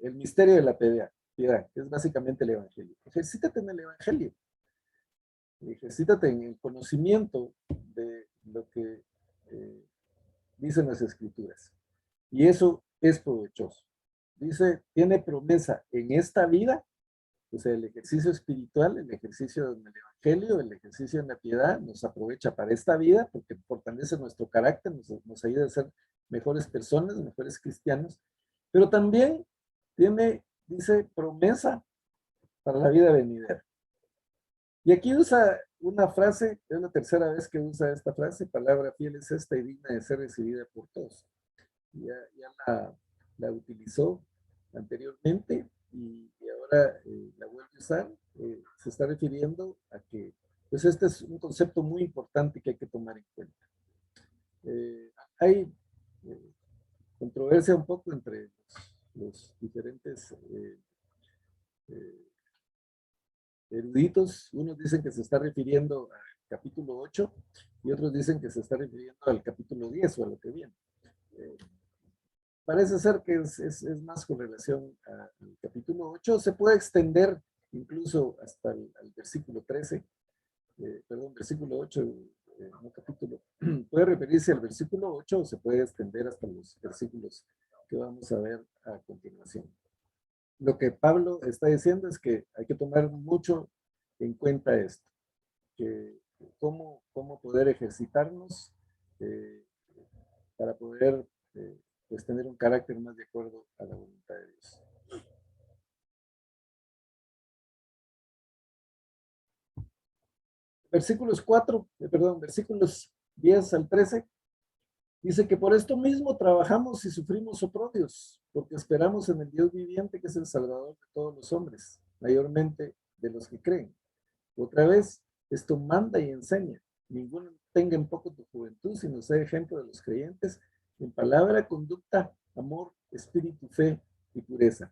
el misterio de la piedad, que es básicamente el evangelio. Ejercítate en el evangelio. Ejercítate en el conocimiento de lo que dicen las escrituras. Y eso es provechoso. Dice, tiene promesa en esta vida, o sea, el ejercicio espiritual, el ejercicio en el evangelio, el ejercicio en la piedad, nos aprovecha para esta vida porque fortalece nuestro carácter, nos ayuda a ser mejores personas, mejores cristianos, pero también dice, promesa para la vida venidera. Y aquí usa una frase, es la tercera vez que usa esta frase, palabra fiel es esta y digna de ser recibida por todos. Ya la utilizó anteriormente y ahora la vuelve a usar. Se está refiriendo a que, pues este es un concepto muy importante que hay que tomar en cuenta. Hay controversia un poco entre los diferentes eruditos. Unos dicen que se está refiriendo al capítulo 8 y otros dicen que se está refiriendo al capítulo 10 o a lo que viene. Parece ser que es más con relación al capítulo 8. Se puede extender incluso hasta el versículo 13, versículo 8, no capítulo. Puede referirse al versículo 8 o se puede extender hasta los versículos que vamos a ver a continuación. Lo que Pablo está diciendo es que hay que tomar mucho en cuenta esto, que cómo poder ejercitarnos para poder pues tener un carácter más de acuerdo a la voluntad de Dios. Versículos 10 al 13, dice que por esto mismo trabajamos y sufrimos oprobios, porque esperamos en el Dios viviente que es el Salvador de todos los hombres, mayormente de los que creen. Otra vez, esto manda y enseña. Ninguno tenga en poco tu juventud, sino sea ejemplo de los creyentes en palabra, conducta, amor, espíritu, fe y pureza.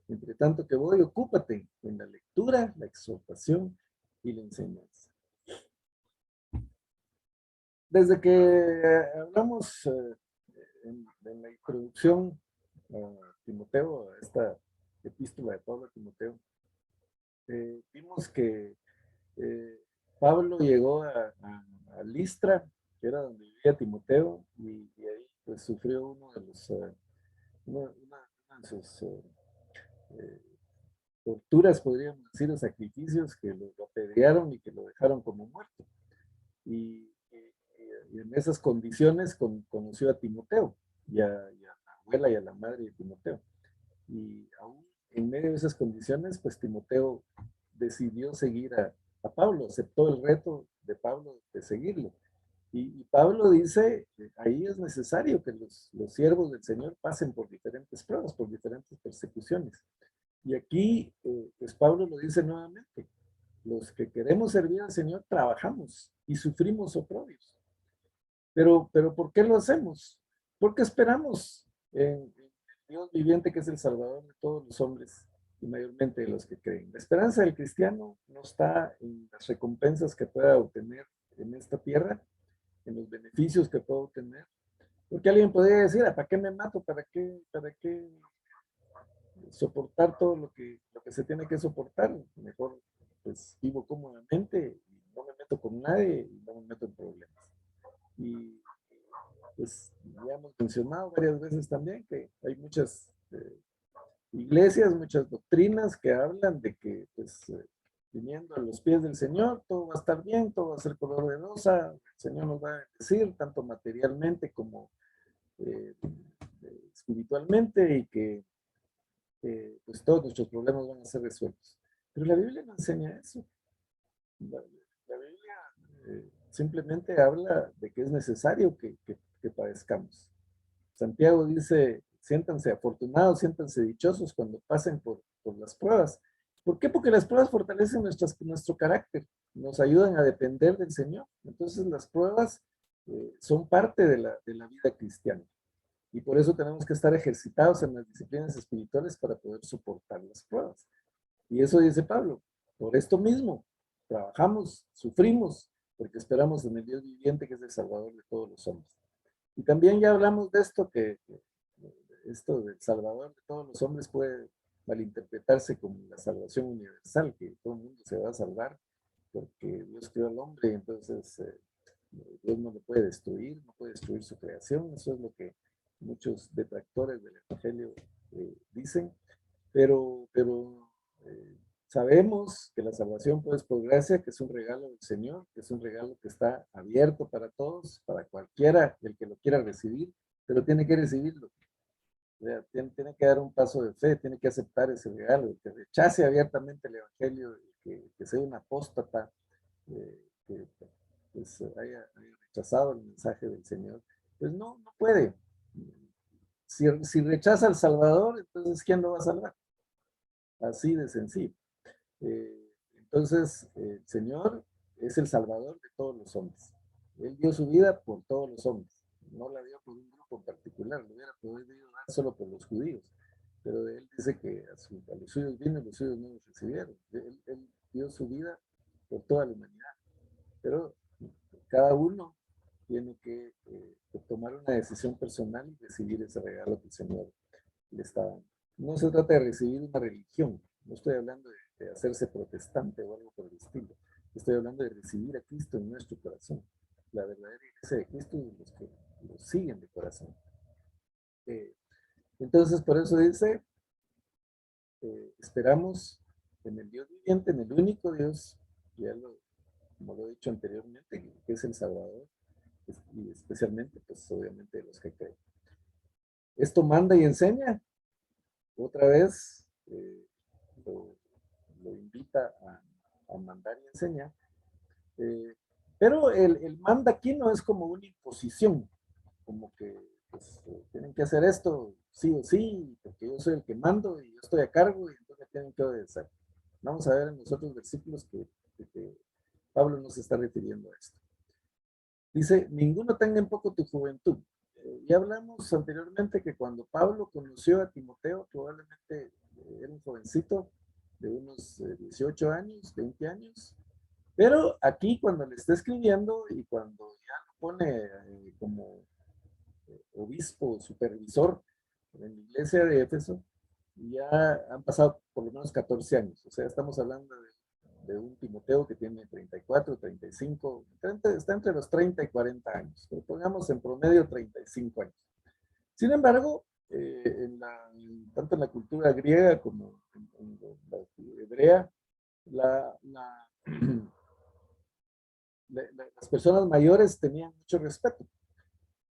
Entre tanto que voy, ocúpate en la lectura, la exhortación y la enseñanza. desde que hablamos en la introducción a Timoteo, a esta epístola de Pablo a Timoteo, vimos que Pablo llegó a Listra, que era donde vivía Timoteo, y ahí pues sufrió uno de los, una de sus torturas, podríamos decir, o sacrificios, que lo apedrearon y que lo dejaron como muerto. Y en esas condiciones conoció a Timoteo y a la abuela y a la madre de Timoteo. Y aún en medio de esas condiciones, pues Timoteo decidió seguir a Pablo, aceptó el reto de Pablo de seguirlo. Y Pablo dice, ahí es necesario que los siervos del Señor pasen por diferentes pruebas, por diferentes persecuciones. Y aquí, pues Pablo lo dice nuevamente, los que queremos servir al Señor trabajamos y sufrimos oprobios. Pero ¿por qué lo hacemos? Porque esperamos en Dios viviente, que es el Salvador de todos los hombres y mayormente de los que creen. La esperanza del cristiano no está en las recompensas que pueda obtener en esta tierra, en los beneficios que pueda obtener. Porque alguien podría decir, ¿para qué me mato? ¿Para qué soportar todo lo que se tiene que soportar? Mejor pues vivo cómodamente, no me meto con nadie y no me meto en problemas. Y pues ya hemos mencionado varias veces también que hay muchas iglesias, muchas doctrinas que hablan de que pues viniendo a los pies del Señor todo va a estar bien, todo va a ser color de rosa, el Señor nos va a bendecir tanto materialmente como espiritualmente, y que pues todos nuestros problemas van a ser resueltos. Pero la Biblia no enseña eso. La Biblia simplemente habla de que es necesario que padezcamos. Santiago dice, siéntanse afortunados, siéntanse dichosos cuando pasen por las pruebas. ¿Por qué? Porque las pruebas fortalecen nuestro carácter, nos ayudan a depender del Señor. Entonces las pruebas son parte de la vida cristiana. Y por eso tenemos que estar ejercitados en las disciplinas espirituales para poder soportar las pruebas. Y eso dice Pablo, por esto mismo, trabajamos, sufrimos, porque esperamos en el Dios viviente, que es el Salvador de todos los hombres. Y también ya hablamos de esto, que esto del Salvador de todos los hombres puede malinterpretarse como la salvación universal, que todo el mundo se va a salvar porque Dios creó al hombre, y entonces Dios no lo puede destruir, no puede destruir su creación. Eso es lo que muchos detractores del Evangelio dicen, pero sabemos que la salvación pues por gracia, que es un regalo del Señor, que es un regalo que está abierto para todos, para cualquiera, el que lo quiera recibir, pero tiene que recibirlo. O sea, tiene que dar un paso de fe, tiene que aceptar ese regalo, el que rechace abiertamente el Evangelio, que sea un apóstata, que pues, haya rechazado el mensaje del Señor, pues no puede. Si rechaza al Salvador, entonces ¿quién lo va a salvar? Así de sencillo. Entonces, el Señor es el Salvador de todos los hombres. Él dio su vida por todos los hombres. No la dio por un grupo en particular, lo hubiera podido dar solo por los judíos. Pero él dice que a los suyos vino y los suyos no los recibieron. Él dio su vida por toda la humanidad. Pero cada uno tiene que tomar una decisión personal y recibir ese regalo que el Señor le está dando. No se trata de recibir una religión, no estoy hablando de hacerse protestante o algo por el estilo. Estoy hablando de recibir a Cristo en nuestro corazón. La verdadera iglesia de Cristo y los que lo siguen de corazón. Entonces, por eso dice, esperamos en el Dios viviente, en el único Dios, como lo he dicho anteriormente, que es el Salvador, y especialmente, pues obviamente, de los que creen. Esto manda y enseña. Otra vez lo invita a mandar y enseñar. Pero el manda aquí no es como una imposición, como que pues, tienen que hacer esto sí o sí, porque yo soy el que mando y yo estoy a cargo y entonces tienen que obedecer. Vamos a ver en los otros versículos que Pablo nos está refiriendo a esto. Dice, ninguno tenga en poco tu juventud. Ya hablamos anteriormente que cuando Pablo conoció a Timoteo, probablemente era un jovencito de unos 18 años, 20 años, pero aquí cuando le está escribiendo y cuando ya lo pone como obispo, supervisor en la iglesia de Éfeso, y ya han pasado por lo menos 14 años. O sea, estamos hablando de un Timoteo que tiene 34, 35, está entre los 30 y 40 años. Pero pongamos en promedio 35 años. Sin embargo, tanto en la cultura griega como en la hebrea, las personas mayores tenían mucho respeto.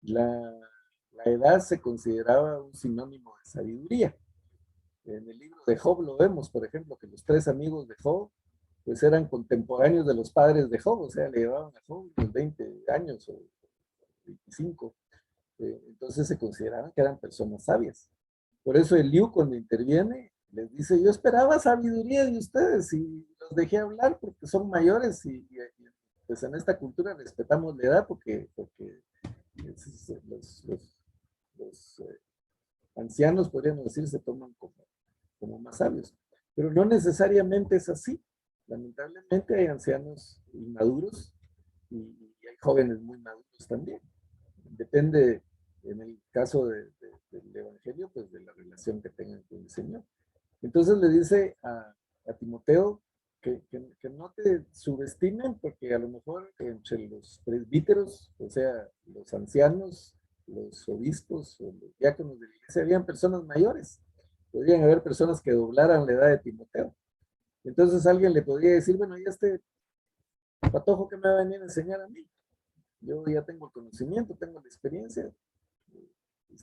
La edad se consideraba un sinónimo de sabiduría. En el libro de Job lo vemos, por ejemplo, que los 3 amigos de Job pues eran contemporáneos de los padres de Job, o sea, le llevaban a Job unos 20 años o 25. Entonces se consideraban que eran personas sabias. Por eso Eliú, cuando interviene, les dice: yo esperaba sabiduría de ustedes y los dejé hablar porque son mayores y pues en esta cultura respetamos la edad porque los ancianos, podríamos decir, se toman como más sabios. Pero no necesariamente es así. Lamentablemente hay ancianos inmaduros y hay jóvenes muy maduros también. Depende, en el caso del Evangelio, pues de la relación que tengan con el Señor. Entonces le dice a Timoteo que no te subestimen, porque a lo mejor entre los presbíteros, o sea, los ancianos, los obispos o los diáconos de la iglesia, habían personas mayores. Podrían haber personas que doblaran la edad de Timoteo. Entonces alguien le podría decir: bueno, ¿y este patojo que me va a venir a enseñar a mí? Yo ya tengo el conocimiento, tengo la experiencia,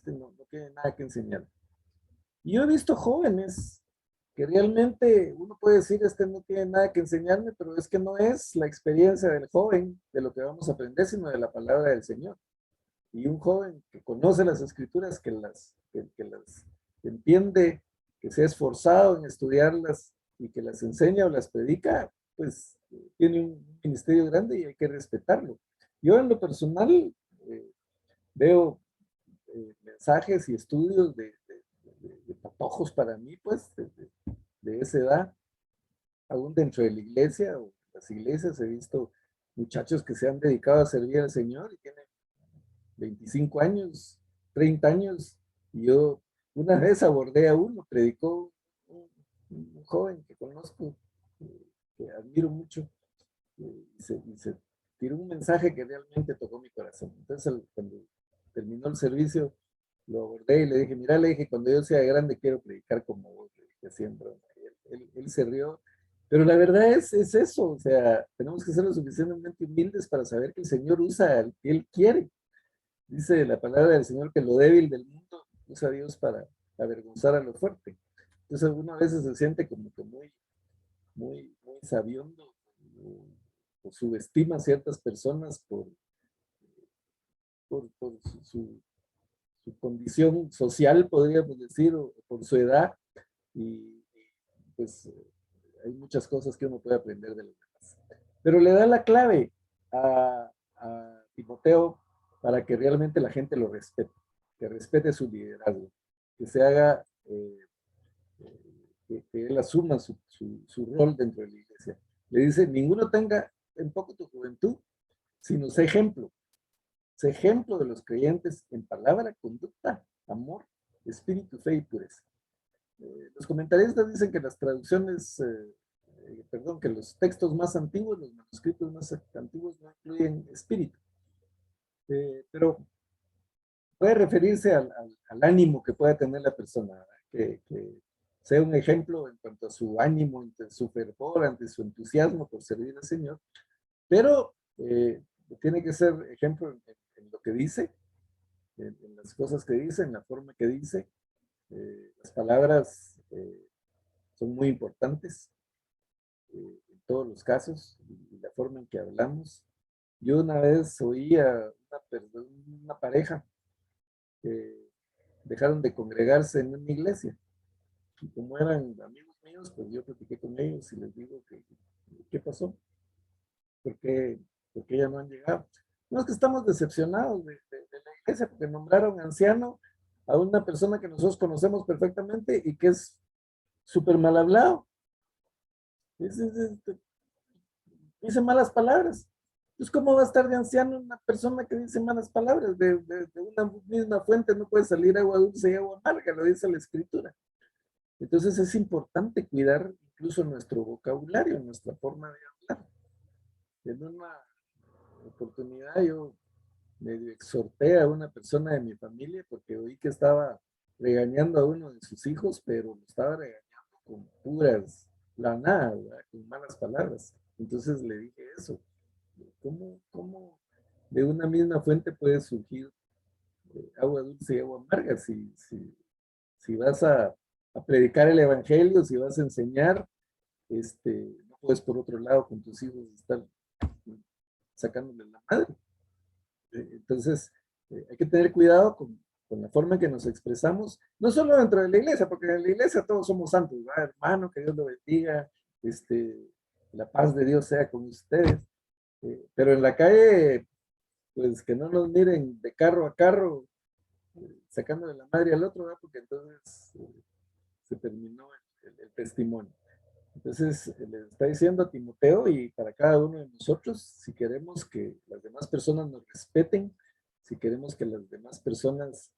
no tiene nada que enseñar. Y yo he visto jóvenes que realmente uno puede decir: no tiene nada que enseñarme, pero es que no es la experiencia del joven de lo que vamos a aprender, sino de la palabra del Señor. Y un joven que conoce las escrituras, que las entiende, que se ha esforzado en estudiarlas y que las enseña o las predica, pues tiene un ministerio grande y hay que respetarlo. Yo en lo personal veo mensajes y estudios de patojos para mí, pues, de esa edad, aún dentro de la iglesia o las iglesias. He visto muchachos que se han dedicado a servir al Señor y tienen 25 años, 30 años, y yo una vez abordé a uno, predicó un joven que conozco, que admiro mucho, y se tiró un mensaje que realmente tocó mi corazón. Entonces, cuando terminó el servicio, lo abordé y le dije: mira, le dije, cuando yo sea grande quiero predicar como vos, le dije siempre. Él se rió, pero la verdad es eso, o sea, tenemos que ser lo suficientemente humildes para saber que el Señor usa al que Él quiere. Dice la palabra del Señor que lo débil del mundo usa a Dios para avergonzar a lo fuerte. Entonces, algunas veces se siente como que muy sabiondo, o subestima a ciertas personas por su condición social, podríamos decir, o por su edad, y pues hay muchas cosas que uno puede aprender de los demás. Pero le da la clave a Timoteo para que realmente la gente lo respete, que respete su liderazgo, que se haga, que él asuma su rol dentro de la iglesia. Le dice: ninguno tenga en poco tu juventud, sino sé ejemplo de los creyentes en palabra, conducta, amor, espíritu, fe y pureza. Los comentaristas dicen que las traducciones, que los textos más antiguos, los manuscritos más antiguos no incluyen espíritu. Pero puede referirse al ánimo que pueda tener la persona, que sea un ejemplo en cuanto a su ánimo, ante su fervor, ante su entusiasmo por servir al Señor, pero tiene que ser ejemplo en lo que dice, en las cosas que dice, en la forma que dice. Las palabras son muy importantes en todos los casos, y la forma en que hablamos. Yo una vez oí a una pareja que dejaron de congregarse en una iglesia, y como eran amigos míos, pues yo platiqué con ellos y les digo que ¿qué pasó? ¿Por qué ya no han llegado? No, es que estamos decepcionados de la iglesia porque nombraron anciano a una persona que nosotros conocemos perfectamente y que es súper mal hablado. Dice malas palabras. Pues, ¿cómo va a estar de anciano una persona que dice malas palabras? De una misma fuente no puede salir agua dulce y agua amarga, lo dice la Escritura. Entonces es importante cuidar incluso nuestro vocabulario, nuestra forma de hablar. En una oportunidad yo medio exhorté a una persona de mi familia porque oí que estaba regañando a uno de sus hijos, pero lo estaba regañando con puras, la nada, ¿verdad? Con malas palabras. Entonces le dije eso. ¿Cómo de una misma fuente puede surgir agua dulce y agua amarga? Si vas a predicar el evangelio, si vas a enseñar, no puedes por otro lado con tus hijos estar sacándole la madre. Entonces, hay que tener cuidado con la forma en que nos expresamos, no solo dentro de la iglesia, porque en la iglesia todos somos santos, ¿verdad? Hermano, que Dios lo bendiga, la paz de Dios sea con ustedes. Pero en la calle, pues que no nos miren de carro a carro, sacándole la madre al otro, ¿verdad? Porque entonces se terminó el testimonio. Entonces, le está diciendo a Timoteo y para cada uno de nosotros, si queremos que las demás personas nos respeten, si queremos que las demás personas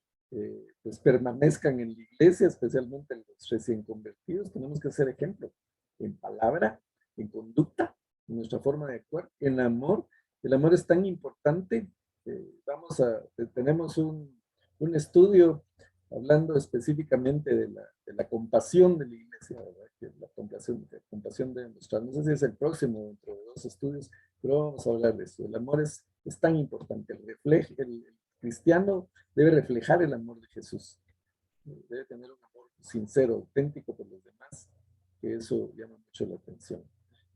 pues permanezcan en la iglesia, especialmente los recién convertidos, tenemos que ser ejemplo en palabra, en conducta, en nuestra forma de actuar, en amor. El amor es tan importante. Tenemos un estudio hablando específicamente de la compasión de la iglesia, ¿verdad? Que la compasión debe mostrar. No sé si es el próximo, dentro de 2 estudios, pero vamos a hablar de eso. El amor es tan importante. El cristiano debe reflejar el amor de Jesús. Debe tener un amor sincero, auténtico por los demás, que eso llama mucho la atención.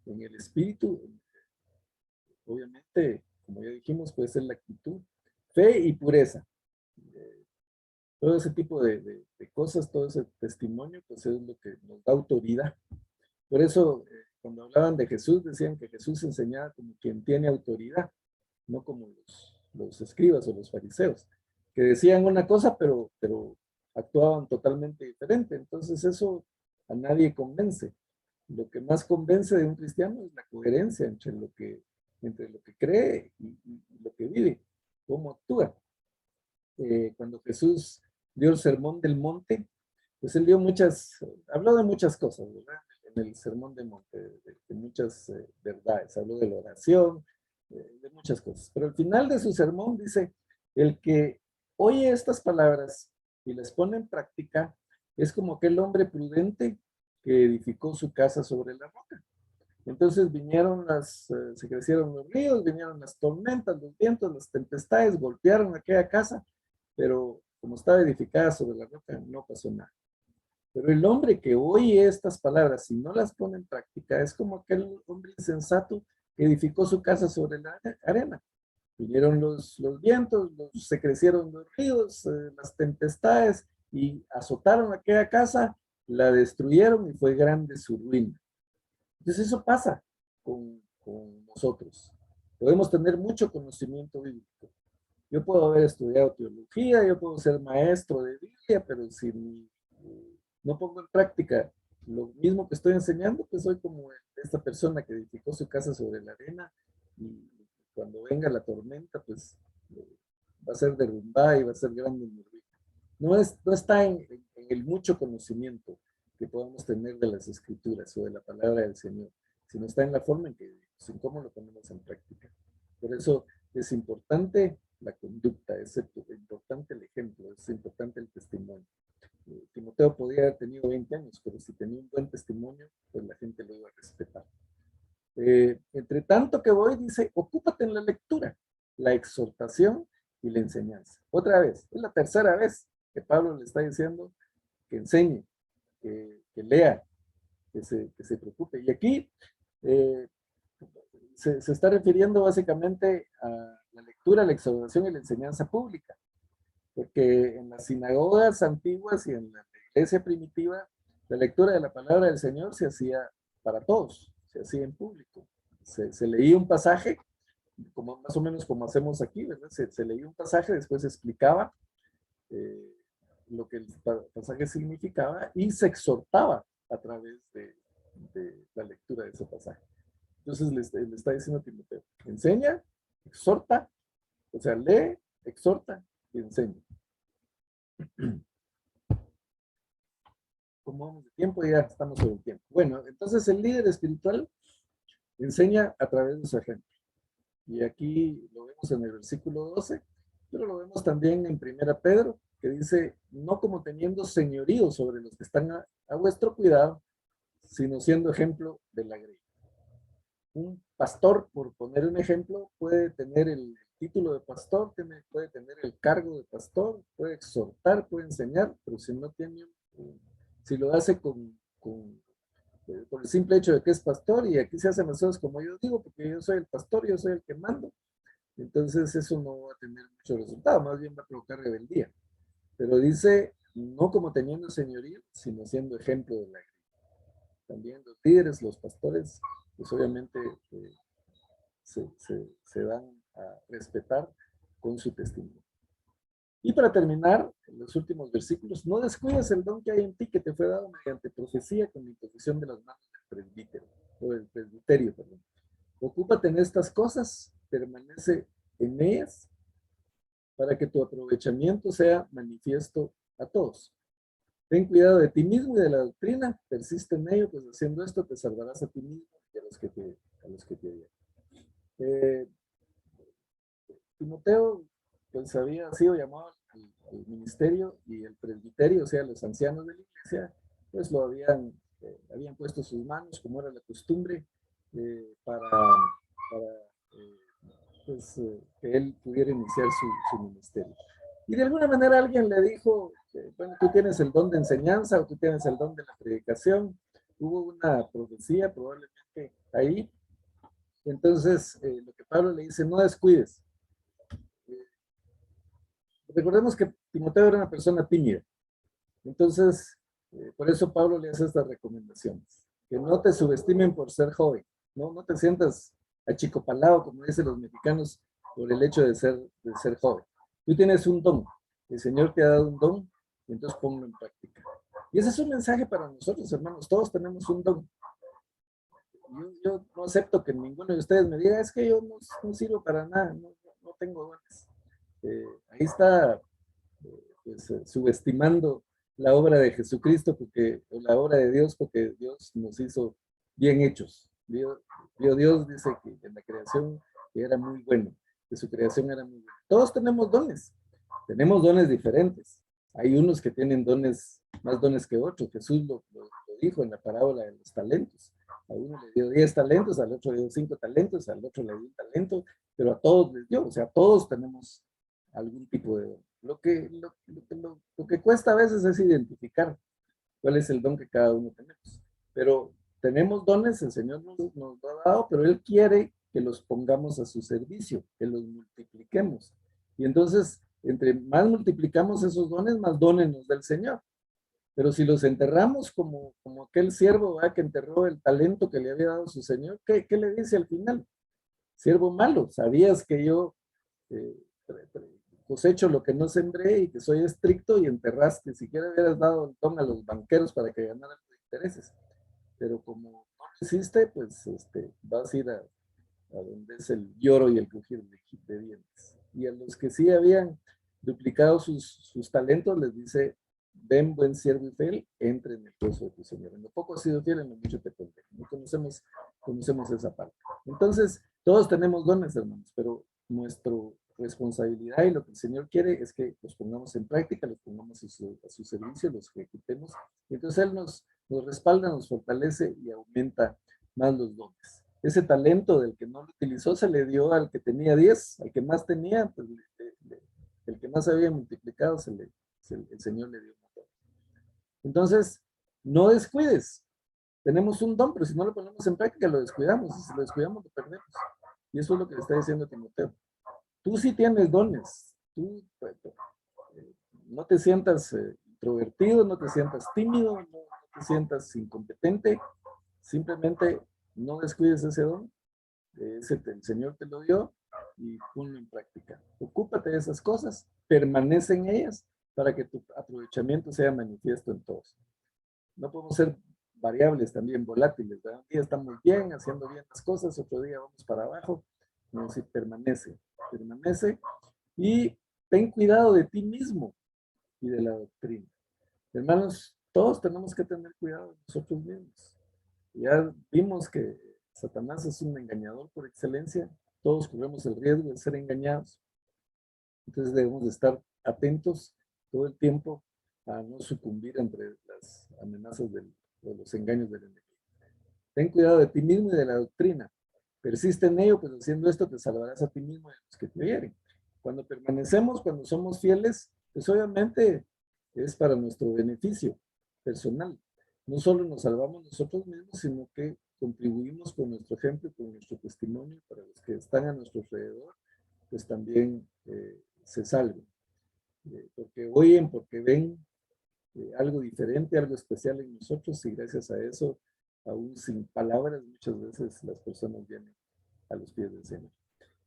En el espíritu, obviamente, como ya dijimos, puede ser la actitud, fe y pureza. Todo ese tipo de cosas, todo ese testimonio, pues es lo que nos da autoridad. Por eso, cuando hablaban de Jesús, decían que Jesús enseñaba como quien tiene autoridad, no como los escribas o los fariseos, que decían una cosa, pero actuaban totalmente diferente. Entonces eso a nadie convence. Lo que más convence de un cristiano es la coherencia entre lo que cree y lo que vive, cómo actúa. Cuando Jesús dio el sermón del monte, pues él habló de muchas cosas, ¿verdad? En el sermón del monte, de muchas verdades, habló de la oración, de muchas cosas. Pero al final de su sermón dice, el que oye estas palabras y las pone en práctica, es como aquel hombre prudente que edificó su casa sobre la roca. Entonces se crecieron los ríos, vinieron las tormentas, los vientos, las tempestades, golpearon aquella casa, pero como estaba edificada sobre la roca, no pasó nada. Pero el hombre que oye estas palabras y no las pone en práctica es como aquel hombre insensato que edificó su casa sobre la arena. Vinieron los vientos, se crecieron los ríos, las tempestades y azotaron aquella casa, la destruyeron y fue grande su ruina. Entonces eso pasa con nosotros. Podemos tener mucho conocimiento bíblico. Yo puedo haber estudiado teología, yo puedo ser maestro de Biblia, pero si no pongo en práctica lo mismo que estoy enseñando, pues soy como esta persona que edificó su casa sobre la arena y cuando venga la tormenta, pues va a ser derrumbada y va a ser grande mi ruina. No está en el mucho conocimiento que podamos tener de las escrituras o de la palabra del Señor, sino está en la forma en que vivimos, en cómo lo ponemos en práctica. Por eso es importante la conducta, es importante el ejemplo, es importante el testimonio. Timoteo podía haber tenido 20 años, pero si tenía un buen testimonio, pues la gente lo iba a respetar. Entre tanto que voy, dice, ocúpate en la lectura, la exhortación y la enseñanza. Otra vez, es la tercera vez que Pablo le está diciendo que enseñe, que lea, que se preocupe. Y aquí se está refiriendo básicamente a la lectura, la exhortación y la enseñanza pública, porque en las sinagogas antiguas y en la iglesia primitiva, la lectura de la palabra del Señor se hacía para todos, se hacía en público. Se leía un pasaje, como, más o menos como hacemos aquí, ¿verdad? Se leía un pasaje, después se explicaba lo que el pasaje significaba y se exhortaba a través de la lectura de ese pasaje. Entonces le está diciendo a Timoteo, enseña, exhorta, o sea, lee, exhorta y enseña. Como vamos de tiempo, ya estamos sobre el tiempo. Bueno, entonces el líder espiritual enseña a través de su ejemplo. Y aquí lo vemos en el versículo 12, pero lo vemos también en 1 Pedro, que dice, no como teniendo señorío sobre los que están a vuestro cuidado, sino siendo ejemplo de la grey. Un pastor, por poner un ejemplo, puede tener el título de pastor, puede tener el cargo de pastor, puede exhortar, puede enseñar, pero si no tiene, si lo hace por el simple hecho de que es pastor, y aquí se hacen las cosas como yo digo, porque yo soy el pastor, yo soy el que mando, entonces eso no va a tener mucho resultado, más bien va a provocar rebeldía. Pero dice, no como teniendo señorío, sino siendo ejemplo de la iglesia. También los líderes, los pastores, pues obviamente se dan a respetar con su testimonio. Y para terminar, en los últimos versículos, no descuides el don que hay en ti que te fue dado mediante profecía con la imposición de las manos del presbítero, o del presbiterio, perdón. Ocúpate en estas cosas, permanece en ellas, para que tu aprovechamiento sea manifiesto a todos. Ten cuidado de ti mismo y de la doctrina, persiste en ello, pues haciendo esto te salvarás a ti mismo y a los que te odian. Timoteo, pues había sido llamado al ministerio, y el presbiterio, o sea, los ancianos de la iglesia, pues lo habían puesto sus manos, como era la costumbre, para pues, que él pudiera iniciar su ministerio. Y de alguna manera alguien le dijo, bueno, tú tienes el don de enseñanza o tú tienes el don de la predicación. Hubo una profecía probablemente ahí. Entonces, lo que Pablo le dice, no descuides. Recordemos que Timoteo era una persona tímida. Entonces, por eso Pablo le hace estas recomendaciones. Que no te subestimen por ser joven. No te sientas achicopalado, como dicen los mexicanos, por el hecho de ser joven. Tú tienes un don. El Señor te ha dado un don, y entonces ponlo en práctica. Y ese es un mensaje para nosotros, hermanos. Todos tenemos un don. Yo no acepto que ninguno de ustedes me diga, es que yo no sirvo para nada, no tengo dones. Ahí está pues, subestimando la obra de Jesucristo, o la obra de Dios, porque Dios nos hizo bien hechos. Dios dice que en la creación que era muy bueno, que su creación era muy buena. Todos tenemos dones diferentes. Hay unos que tienen más dones que otros. Jesús lo dijo en la parábola de los talentos. A uno le dio 10 talentos, al otro le dio 5 talentos, al otro le dio un talento, pero a todos les dio. O sea, todos tenemos algún tipo de don. Lo que cuesta a veces es identificar cuál es el don que cada uno tenemos. Pero tenemos dones, el Señor nos ha dado, pero Él quiere que los pongamos a su servicio, que los multipliquemos. Y entonces, entre más multiplicamos esos dones, más dones nos da el Señor. Pero si los enterramos como aquel siervo que enterró el talento que le había dado su Señor, ¿qué le dice al final? Siervo malo, sabías que yo cosecho lo que no sembré y que soy estricto y enterraste. Siquiera hubieras dado el don a los banqueros para que ganaran los intereses. Pero como no lo hiciste, pues vas a ir a donde es el lloro y el crujir de dientes. Y a los que sí habían duplicado sus talentos, les dice, ven buen siervo y fiel, entre en el gozo de tu Señor. En lo poco has sido fiel, en lo mucho te pondré. No conocemos esa parte. Entonces, todos tenemos dones, hermanos, pero nuestra responsabilidad y lo que el Señor quiere es que los pongamos en práctica, los pongamos a su servicio, los ejecutemos. Y entonces Él nos respalda, nos fortalece y aumenta más los dones. Ese talento del que no lo utilizó se le dio al que tenía 10, al que más tenía, pues el que más había multiplicado, el Señor le dio un montón. Entonces, no descuides. Tenemos un don, pero si no lo ponemos en práctica, lo descuidamos. Y si lo descuidamos, lo perdemos. Y eso es lo que le está diciendo Timoteo. Tú sí tienes dones. Tú no te sientas introvertido, no te sientas tímido, no te sientas incompetente. Simplemente no descuides ese don. El Señor te lo dio y ponlo en práctica. Ocúpate de esas cosas, permanece en ellas para que tu aprovechamiento sea manifiesto en todos. No podemos ser variables también, volátiles, ¿verdad? Un día estamos bien, haciendo bien las cosas, otro día vamos para abajo. Es decir, permanece, permanece y ten cuidado de ti mismo y de la doctrina. Hermanos, todos tenemos que tener cuidado de nosotros mismos. Ya vimos que Satanás es un engañador por excelencia. Todos corremos el riesgo de ser engañados. Entonces debemos de estar atentos todo el tiempo a no sucumbir entre las amenazas de los engaños del enemigo. Ten cuidado de ti mismo y de la doctrina. Persiste en ello, pues haciendo esto te salvarás a ti mismo y a los que te oyeren. Cuando permanecemos, cuando somos fieles, pues obviamente es para nuestro beneficio personal. No solo nos salvamos nosotros mismos, sino que contribuimos con nuestro ejemplo, con nuestro testimonio para los que están a nuestro alrededor, pues también se salven. Porque oyen, porque ven algo diferente, algo especial en nosotros, y gracias a eso, aún sin palabras, muchas veces las personas vienen a los pies del Señor.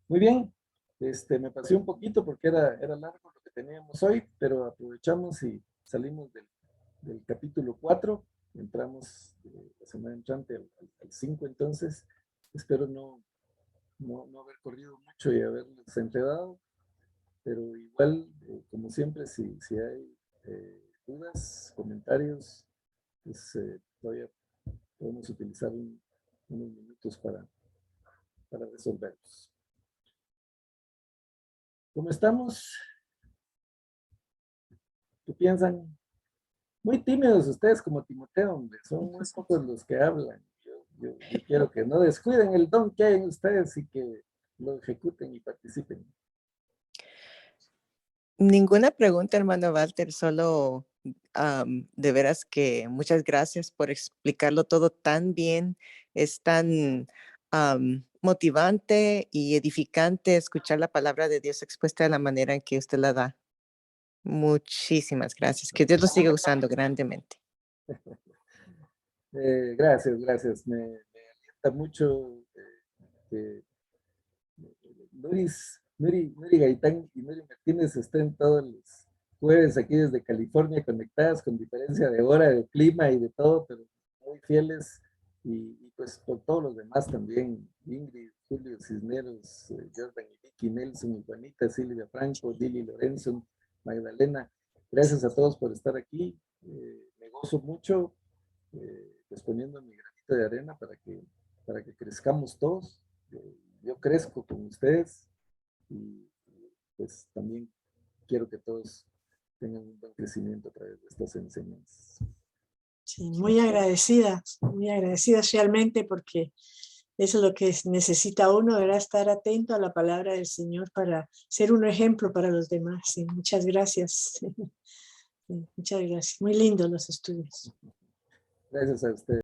Muy bien, me pasé un poquito porque era largo lo que teníamos hoy, pero aprovechamos y salimos del capítulo 4, entramos la semana entrante al 5, entonces espero no haber corrido mucho y haberlos enredado, pero igual, como siempre, si hay dudas, comentarios, pues todavía podemos utilizar unos minutos para resolverlos. ¿Cómo estamos? ¿Qué piensan? Muy tímidos ustedes como Timoteo, hombre. Son muy pocos los que hablan. Yo quiero que no descuiden el don que hay en ustedes y que lo ejecuten y participen. Ninguna pregunta, hermano Walter, solo de veras que muchas gracias por explicarlo todo tan bien. Es tan motivante y edificante escuchar la palabra de Dios expuesta de la manera en que usted la da. Muchísimas gracias. Que Dios lo siga usando grandemente. Gracias, gracias. Me alienta mucho que Nuri Gaitán y Nuri Martínez estén todos los jueves aquí desde California conectadas con diferencia de hora, de clima y de todo, pero muy fieles y pues por todos los demás también, Ingrid, Julio Cisneros, Jordan y Vicky, Nelson y Juanita, Silvia Franco, Lili Lorenzo, Magdalena, gracias a todos por estar aquí, me gozo mucho pues poniendo mi granito de arena para que crezcamos todos, yo crezco con ustedes y pues también quiero que todos tengan un buen crecimiento a través de estas enseñanzas. Sí, muy agradecida realmente porque eso es lo que necesita uno, ¿verdad? Estar atento a la palabra del Señor para ser un ejemplo para los demás. Sí, muchas gracias. Sí, muchas gracias. Muy lindos los estudios. Gracias a ustedes.